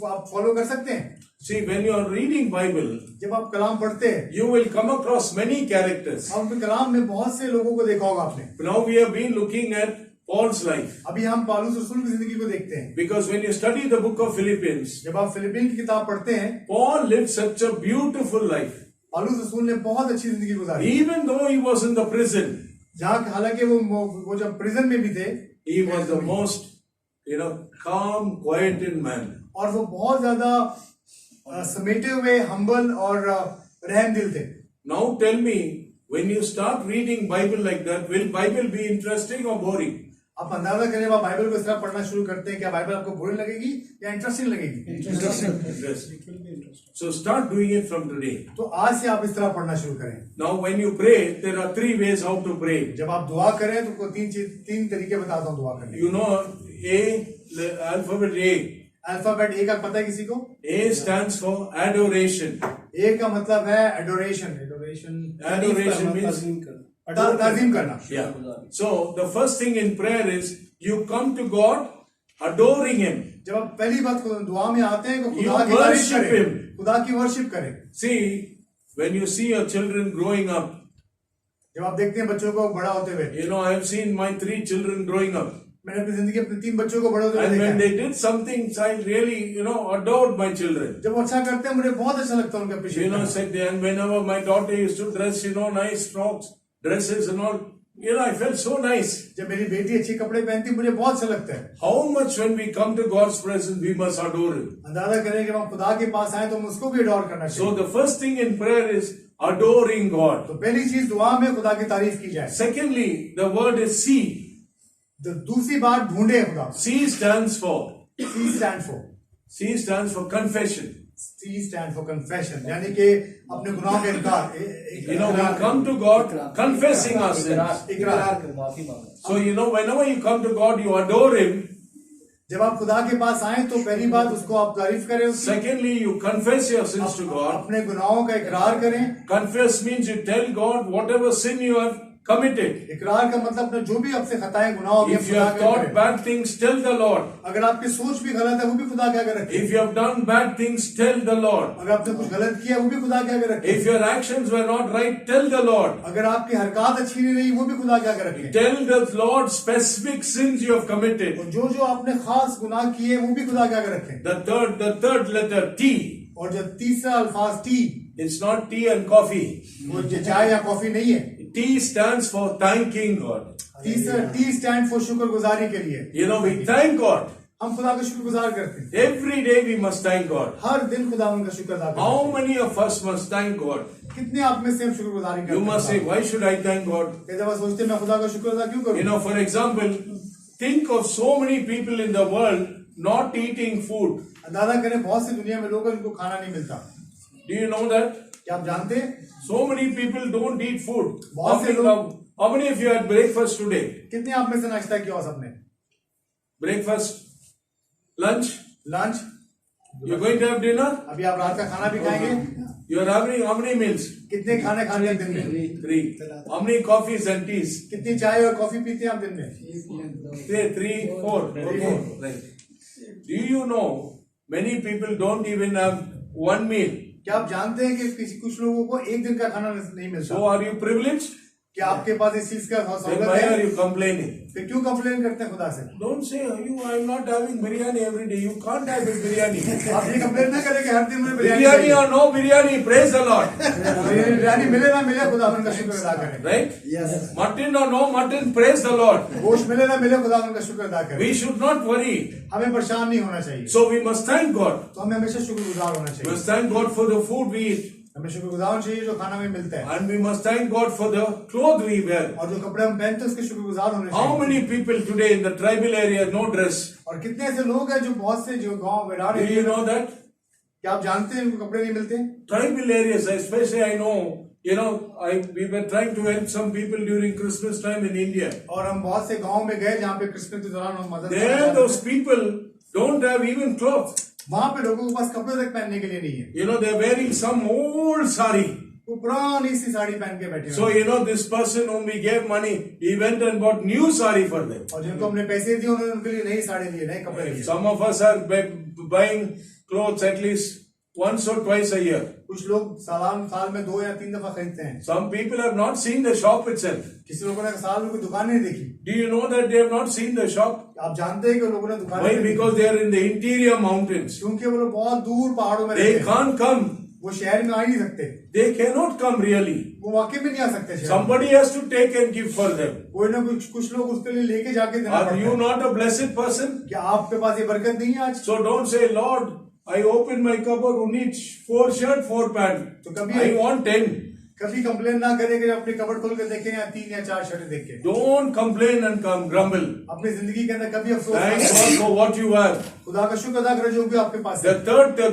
Speaker 1: आप फॉलो कर सकते हैं?
Speaker 2: See, when you are reading Bible,
Speaker 1: जब आप कलाम पढ़ते हैं,
Speaker 2: you will come across many characters.
Speaker 1: आपके कलाम में बहुत से लोगों को देखा होगा आपने।
Speaker 2: Now we have been looking at Paul's life.
Speaker 1: अभी हम पौलुस रसूल की जिंदगी को देखते हैं।
Speaker 2: Because when you study the book of Philippians,
Speaker 1: जब आप फिलिपिन की किताब पढ़ते हैं,
Speaker 2: Paul lived such a beautiful life.
Speaker 1: पौलुस रसूल ने बहुत अच्छी जिंदगी गुजारी।
Speaker 2: Even though he was in the prison,
Speaker 1: जहाँ हालांकि वो जब प्रिजन में भी थे,
Speaker 2: he was the most, calm, quieted man.
Speaker 1: और वो बहुत ज्यादा समेटे हुए, हम्बल और रहम दिल थे।
Speaker 2: Now tell me, when you start reading Bible like that, will Bible be interesting or boring?
Speaker 1: आप अंदाजा करें, जब आप बाइबल को इस तरह पढ़ना शुरू करते हैं, क्या बाइबल आपको बोरिंग लगेगी या इंटरेस्टिंग लगेगी?
Speaker 2: Interesting. So start doing it from today.
Speaker 1: तो आज से आप इस तरह पढ़ना शुरू करें।
Speaker 2: Now when you pray, there are 3 ways how to pray.
Speaker 1: जब आप दुआ करें तो को तीन तरीके बताता हूँ दुआ करने के।
Speaker 2: You know, alphabet A.
Speaker 1: Alphabet ए का पता है किसी को?
Speaker 2: A stands for adoration.
Speaker 1: ए का मतलब है एडोरेशन।
Speaker 2: Adoration means
Speaker 1: ताज़ीम करना।
Speaker 2: yeah. So the first thing in prayer is you come to God adoring Him.
Speaker 1: जब आप पहली बात दुआ में आते हैं तो
Speaker 2: You
Speaker 1: खुदा की तारीफ
Speaker 2: worship
Speaker 1: करें,
Speaker 2: Him.
Speaker 1: खुदा की वर्शिप करें।
Speaker 2: See, when you see your children growing up,
Speaker 1: जब आप देखते हैं बच्चों को बड़ा होते हुए,
Speaker 2: I have seen my 3 children growing up.
Speaker 1: मैंने अपनी जिंदगी अपने 3 बच्चों को बड़े होते हुए
Speaker 2: And
Speaker 1: देखा
Speaker 2: when
Speaker 1: है।
Speaker 2: they did something, I really, adored my children.
Speaker 1: जब वो अच्छा करते हैं मुझे बहुत अच्छा लगता है उनका अप्रिशिएट करना।
Speaker 2: Said, and whenever my daughter used to dress, nice frocks, dresses and all, I felt so nice.
Speaker 1: जब मेरी बेटी अच्छे कपड़े पहनती मुझे बहुत अच्छा लगता है।
Speaker 2: How much when we come to God's presence, we must adore Him.
Speaker 1: अंदाजा करें कि हम खुदा के पास आए तो हम उसको भी अडोर करना
Speaker 2: So
Speaker 1: चाहिए।
Speaker 2: the first thing in prayer is adoring God.
Speaker 1: तो पहली चीज दुआ में खुदा की तारीफ की जाए।
Speaker 2: Secondly, the word is seek.
Speaker 1: दूसरी बात ढूंढे खुदा।
Speaker 2: C stands for confession.
Speaker 1: C stand for confession, यानी कि अपने गुनाहों का इनकार।
Speaker 2: We come to God confessing our sins.
Speaker 1: इकरार।
Speaker 4: माफी मांगना।
Speaker 2: So whenever you come to God, you adore Him.
Speaker 1: जब आप खुदा के पास आए तो पहली बात उसको आप तारीफ करें उसकी।
Speaker 2: Secondly, you confess your sins to God.
Speaker 1: अपने गुनाहों का इकरार करें।
Speaker 2: Confess means you tell God whatever sin you have committed.
Speaker 1: इकरार का मतलब अपने जो भी आपसे खताएं गुनाह होगी
Speaker 2: If you have thought bad things, tell the Lord.
Speaker 1: अगर आपकी सोच भी गलत है वो भी खुदा के आगे रखें।
Speaker 2: If you have done bad things, tell the Lord.
Speaker 1: अगर आपने कुछ गलत किया वो भी खुदा के आगे रखें।
Speaker 2: If your actions were not right, tell the Lord.
Speaker 1: अगर आपकी हरकत अच्छी नहीं रही वो भी खुदा के आगे रखें।
Speaker 2: Tell the Lord specific sins you have committed.
Speaker 1: और जो आपने खास गुनाह किए वो भी खुदा के आगे रखें।
Speaker 2: The third letter T.
Speaker 1: और जो तीसरा अल्फाज T,
Speaker 2: It's not tea and coffee.
Speaker 1: वो चाय या कॉफी नहीं है।
Speaker 2: T stands for thanking God.
Speaker 1: तीसरा टी स्टैंड फॉर शुक्रगुजारी के लिए।
Speaker 2: We thank God.
Speaker 1: हम खुदा का शुक्रगुजार करते हैं।
Speaker 2: Every day we must thank God.
Speaker 1: हर दिन खुदा उनका शुक्र अदा करते हैं।
Speaker 2: How many of us must thank God?
Speaker 1: कितने आप में से हम शुक्रगुजारी करते हैं?
Speaker 2: You must say, why should I thank God?
Speaker 1: कई दफा सोचते हैं मैं खुदा का शुक्र अदा क्यों करूं?
Speaker 2: For example, think of so many people in the world not eating food.
Speaker 1: अंदाजा करें बहुत सी दुनिया में लोग हैं जिनको खाना नहीं मिलता।
Speaker 2: Do you know that?
Speaker 1: क्या आप जानते हैं?
Speaker 2: So many people don't eat food.
Speaker 1: बहुत से लोग-
Speaker 2: How many of you had breakfast today?
Speaker 1: कितने आप में से नाश्ता किया हो सबने?
Speaker 2: Breakfast? Lunch?
Speaker 1: Lunch?
Speaker 2: You're going to have dinner?
Speaker 1: अभी आप रात का खाना भी खाएंगे?
Speaker 2: You're having how many meals?
Speaker 1: कितने खाने खाने हैं दिन में?
Speaker 2: 3. How many coffees and teas?
Speaker 1: कितनी चाय और कॉफी पीते हैं आप दिन में?
Speaker 2: 3, 4. Okay. Right. Do you know many people don't even have one meal?
Speaker 1: क्या आप जानते हैं कि कुछ लोगों को एक दिन का खाना नहीं मिलता?
Speaker 2: So are you privileged?
Speaker 1: क्या आपके पास इस चीज का
Speaker 2: Then
Speaker 1: सहूलत
Speaker 2: why are
Speaker 1: है?
Speaker 2: you complaining?
Speaker 1: फिर क्यों कंप्लेन करते हैं खुदा से?
Speaker 2: Don't say, I'm not having biryani every day. You can't have a biryani.
Speaker 1: आप ये कंप्लेन ना करें कि हर दिन मुझे बिरयानी
Speaker 2: Biryani
Speaker 1: चाहिए।
Speaker 2: or no biryani, praise the Lord.
Speaker 1: Biryani मिले ना मिले खुदा उनका शुक्र अदा करें।
Speaker 2: Right? Mutton or no mutton, praise the Lord.
Speaker 1: गोश्त मिले ना मिले खुदा उनका शुक्र अदा करें।
Speaker 2: We should not worry.
Speaker 1: हमें परेशान नहीं होना चाहिए।
Speaker 2: So we must thank God.
Speaker 1: तो हमें हमेशा शुक्रगुजार होना
Speaker 2: We
Speaker 1: चाहिए।
Speaker 2: must thank God for the food we eat.
Speaker 1: हमें शुक्रगुजार होना चाहिए जो खाना में मिलता है,
Speaker 2: And we must thank God for the clothes we wear.
Speaker 1: और जो कपड़े हम पहनते हैं उसके शुक्रगुजार होने
Speaker 2: How
Speaker 1: चाहिए।
Speaker 2: many people today in the tribal area no dress?
Speaker 1: और कितने ऐसे लोग हैं जो बहुत से जो गांव Virar
Speaker 2: Do you know that?
Speaker 1: क्या आप जानते हैं उनको कपड़े नहीं मिलते?
Speaker 2: Tribal areas, especially I know, we were trying to help some people during Christmas time in India.
Speaker 1: और हम बहुत से गांव में गए जहाँ पे क्रिसमस के दौरान हम मदद
Speaker 2: There
Speaker 1: करते
Speaker 2: those
Speaker 1: हैं।
Speaker 2: people don't have even clothes.
Speaker 1: वहाँ पे लोगों के पास कपड़े तक पहनने के लिए नहीं है,
Speaker 2: They're wearing some old sari.
Speaker 1: वो पुरानी सी साड़ी पहन के बैठे
Speaker 2: So,
Speaker 1: हैं।
Speaker 2: this person whom we gave money, he went and bought new sari for them.
Speaker 1: और जिनको हमने पैसे दिए उन्होंने उनके लिए नई साड़ी लिए, नए कपड़े लिए।
Speaker 2: Some of us are buying clothes at least once or twice a year.
Speaker 1: कुछ लोग साल में 2 या 3 दफा खरीदते हैं.
Speaker 2: Some people have not seen the shop itself.
Speaker 1: किसी लोगों ने साल में कोई दुकान नहीं देखी.
Speaker 2: Do you know that they have not seen the shop?
Speaker 1: आप जानते हैं कि लोगों ने दुकान
Speaker 2: Why?
Speaker 1: नहीं देखी.
Speaker 2: Because they are in the interior mountains.
Speaker 1: क्योंकि वो लोग बहुत दूर पहाड़ों में
Speaker 2: They
Speaker 1: रहते हैं.
Speaker 2: can't come.
Speaker 1: वो शहर में आ ही नहीं सकते.
Speaker 2: They cannot come really.
Speaker 1: वो वाकई में नहीं आ सकते शहर में.
Speaker 2: Somebody has to take and give for them.
Speaker 1: कोई ना कुछ लोग उसके लिए लेके जाके देना
Speaker 2: Are
Speaker 1: पड़ता
Speaker 2: you
Speaker 1: है.
Speaker 2: not a blessed person?
Speaker 1: क्या आपके पास ये बरकत नहीं है आज?
Speaker 2: So don't say, Lord, I open my cupboard, who needs 4 shirt, 4 pant.
Speaker 1: तो कभी
Speaker 2: I want 10.
Speaker 1: कभी कंप्लेन ना करें कि अपनी कबड़ खोल के देखें या 3 या 4 शर्टें देख के.
Speaker 2: Don't complain and come grumble.
Speaker 1: अपनी जिंदगी के अंदर कभी अफसोस
Speaker 2: Thank
Speaker 1: ना
Speaker 2: God
Speaker 1: करें.
Speaker 2: for what you have.
Speaker 1: खुदा का शुक्र अदा करें जो भी आपके पास है.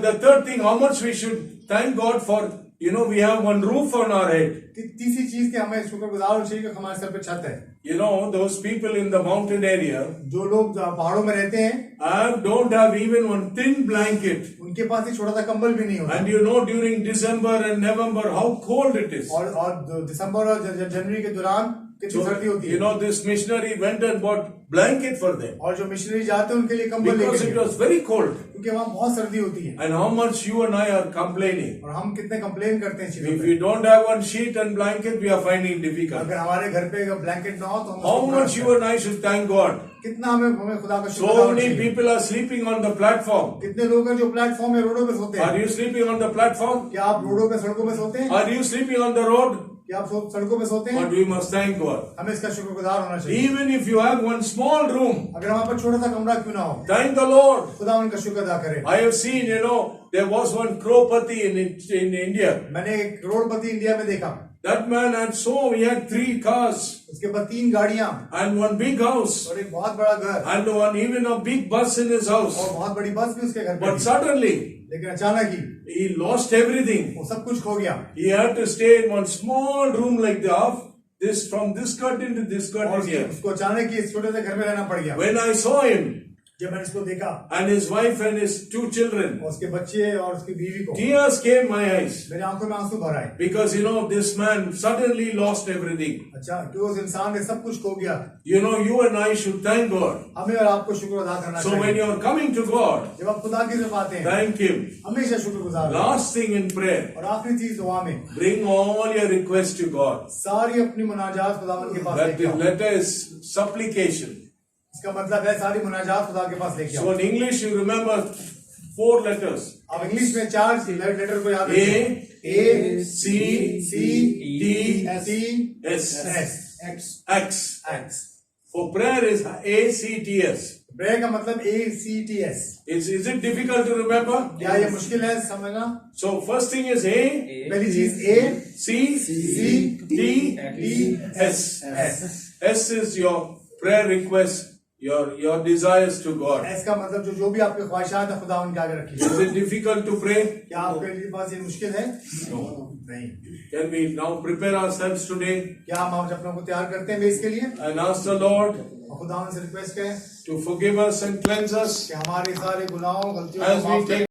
Speaker 2: The third thing, how much we should thank God for. You know, we have one roof on our head.
Speaker 1: तीसरी चीज के हमें शुक्रगुजार होना चाहिए कि हमारे सर पे छत है.
Speaker 2: You know, those people in the mountain area
Speaker 1: जो लोग पहाड़ों में रहते हैं
Speaker 2: don't have even one thin blanket.
Speaker 1: उनके पास एक छोटा सा कंबल भी नहीं होता.
Speaker 2: And you know, during December and November, how cold it is.
Speaker 1: और दिसंबर और जनवरी के दौरान कितनी सर्दी होती है.
Speaker 2: You know, this missionary went and bought blanket for them.
Speaker 1: और जो मिशनरी जाते हैं उनके लिए कंबल
Speaker 2: Because
Speaker 1: लेके
Speaker 2: it was very cold.
Speaker 1: क्योंकि वहाँ बहुत सर्दी होती है.
Speaker 2: And how much you and I are complaining.
Speaker 1: और हम कितने कंप्लेन करते हैं चीजों
Speaker 2: If
Speaker 1: पे.
Speaker 2: we don't have one sheet and blanket, we are finding difficult.
Speaker 1: अगर हमारे घर पे ब्लैंकेट ना हो तो हम
Speaker 2: How
Speaker 1: उसको
Speaker 2: much you and I should thank God.
Speaker 1: कितना हमें खुदा का शुक्र
Speaker 2: So
Speaker 1: अदा
Speaker 2: many
Speaker 1: चाहिए.
Speaker 2: people are sleeping on the platform.
Speaker 1: कितने लोग हैं जो प्लेटफॉर्म में रोडों पे सोते
Speaker 2: Are
Speaker 1: हैं.
Speaker 2: you sleeping on the platform?
Speaker 1: क्या आप रोडों पे सड़कों पे सोते हैं?
Speaker 2: Are you sleeping on the road?
Speaker 1: क्या आप सड़कों पे सोते हैं?
Speaker 2: But we must thank God.
Speaker 1: हमें इसका शुक्रगुजार होना चाहिए.
Speaker 2: Even if you have one small room,
Speaker 1: अगर हमारे पास छोटा सा कमरा क्यों ना हो,
Speaker 2: thank the Lord.
Speaker 1: खुदा उनका शुक्र अदा करे.
Speaker 2: I have seen, you know, there was one crowpati in India.
Speaker 1: मैंने एक करोड़पति इंडिया में देखा.
Speaker 2: That man he had 3 cars
Speaker 1: उसके पास 3 गाड़ियां
Speaker 2: and one big house
Speaker 1: और एक बहुत बड़ा घर
Speaker 2: and even a big bus in his house.
Speaker 1: और बहुत बड़ी बस भी उसके घर पे
Speaker 2: But
Speaker 1: थी.
Speaker 2: suddenly,
Speaker 1: लेकिन अचानक ही
Speaker 2: he lost everything.
Speaker 1: वो सब कुछ खो गया.
Speaker 2: He had to stay in one small room like that. From this curtain to this
Speaker 1: और
Speaker 2: curtain here.
Speaker 1: उसको अचानक ही इस छोटे से घर में रहना पड़ गया.
Speaker 2: When I saw him
Speaker 1: जब मैंने इसको देखा
Speaker 2: and his wife and his 2 children,
Speaker 1: और उसके बच्चे और उसकी बीवी को,
Speaker 2: tears came my eyes.
Speaker 1: मेरी आंखों में आंसू भर आए.
Speaker 2: Because you know, this man suddenly lost everything.
Speaker 1: अच्छा, क्यों उस इंसान ने सब कुछ खो गया.
Speaker 2: You know, you and I should thank God.
Speaker 1: हमें और आपको शुक्र अदा करना
Speaker 2: So when
Speaker 1: चाहिए.
Speaker 2: you are coming to God,
Speaker 1: जब आप खुदा की तरफ आते हैं
Speaker 2: thank Him.
Speaker 1: हमेशा शुक्रगुजार हो.
Speaker 2: Last thing in prayer,
Speaker 1: और आखिरी चीज दुआ में
Speaker 2: bring all your requests to God.
Speaker 1: सारी अपनी मुनाजात खुदावंद के पास
Speaker 2: That
Speaker 1: लेके आओ.
Speaker 2: letter is supplication.
Speaker 1: इसका मतलब है सारी मुनाजात खुदा के पास लेके
Speaker 2: So
Speaker 1: आओ.
Speaker 2: in English, you remember 4 letters.
Speaker 1: आप इंग्लिश में 4 लेटर को याद
Speaker 2: A,
Speaker 1: A,
Speaker 2: C,
Speaker 1: C,
Speaker 2: D,
Speaker 1: T,
Speaker 2: S,
Speaker 1: S,
Speaker 2: X.
Speaker 1: X.
Speaker 2: For prayer is ACTS.
Speaker 1: Break का मतलब ACTS.
Speaker 2: Is it difficult to remember?
Speaker 1: क्या ये मुश्किल है समझना?
Speaker 2: So first thing is A,
Speaker 1: पहली चीज A,
Speaker 2: C,
Speaker 1: C,
Speaker 2: D,
Speaker 1: D,
Speaker 2: S.
Speaker 1: S.
Speaker 2: S is your prayer request, your desires to God.
Speaker 1: S का मतलब जो भी आपके ख्वाहिशात है खुदा उनके आगे रखिए.
Speaker 2: Is it difficult to pray?
Speaker 1: क्या आपके पास ये मुश्किल है?
Speaker 2: No.
Speaker 1: नहीं.
Speaker 2: Can we now prepare ourselves today
Speaker 1: क्या हम आज अपनों को तैयार करते हैं इसके लिए?
Speaker 2: and ask the Lord
Speaker 1: और खुदा से रिक्वेस्ट करें
Speaker 2: to forgive us and cleanse us
Speaker 1: कि हमारे सारे गुनाहों गलतियों
Speaker 2: as
Speaker 1: को
Speaker 2: we
Speaker 1: माफ
Speaker 2: take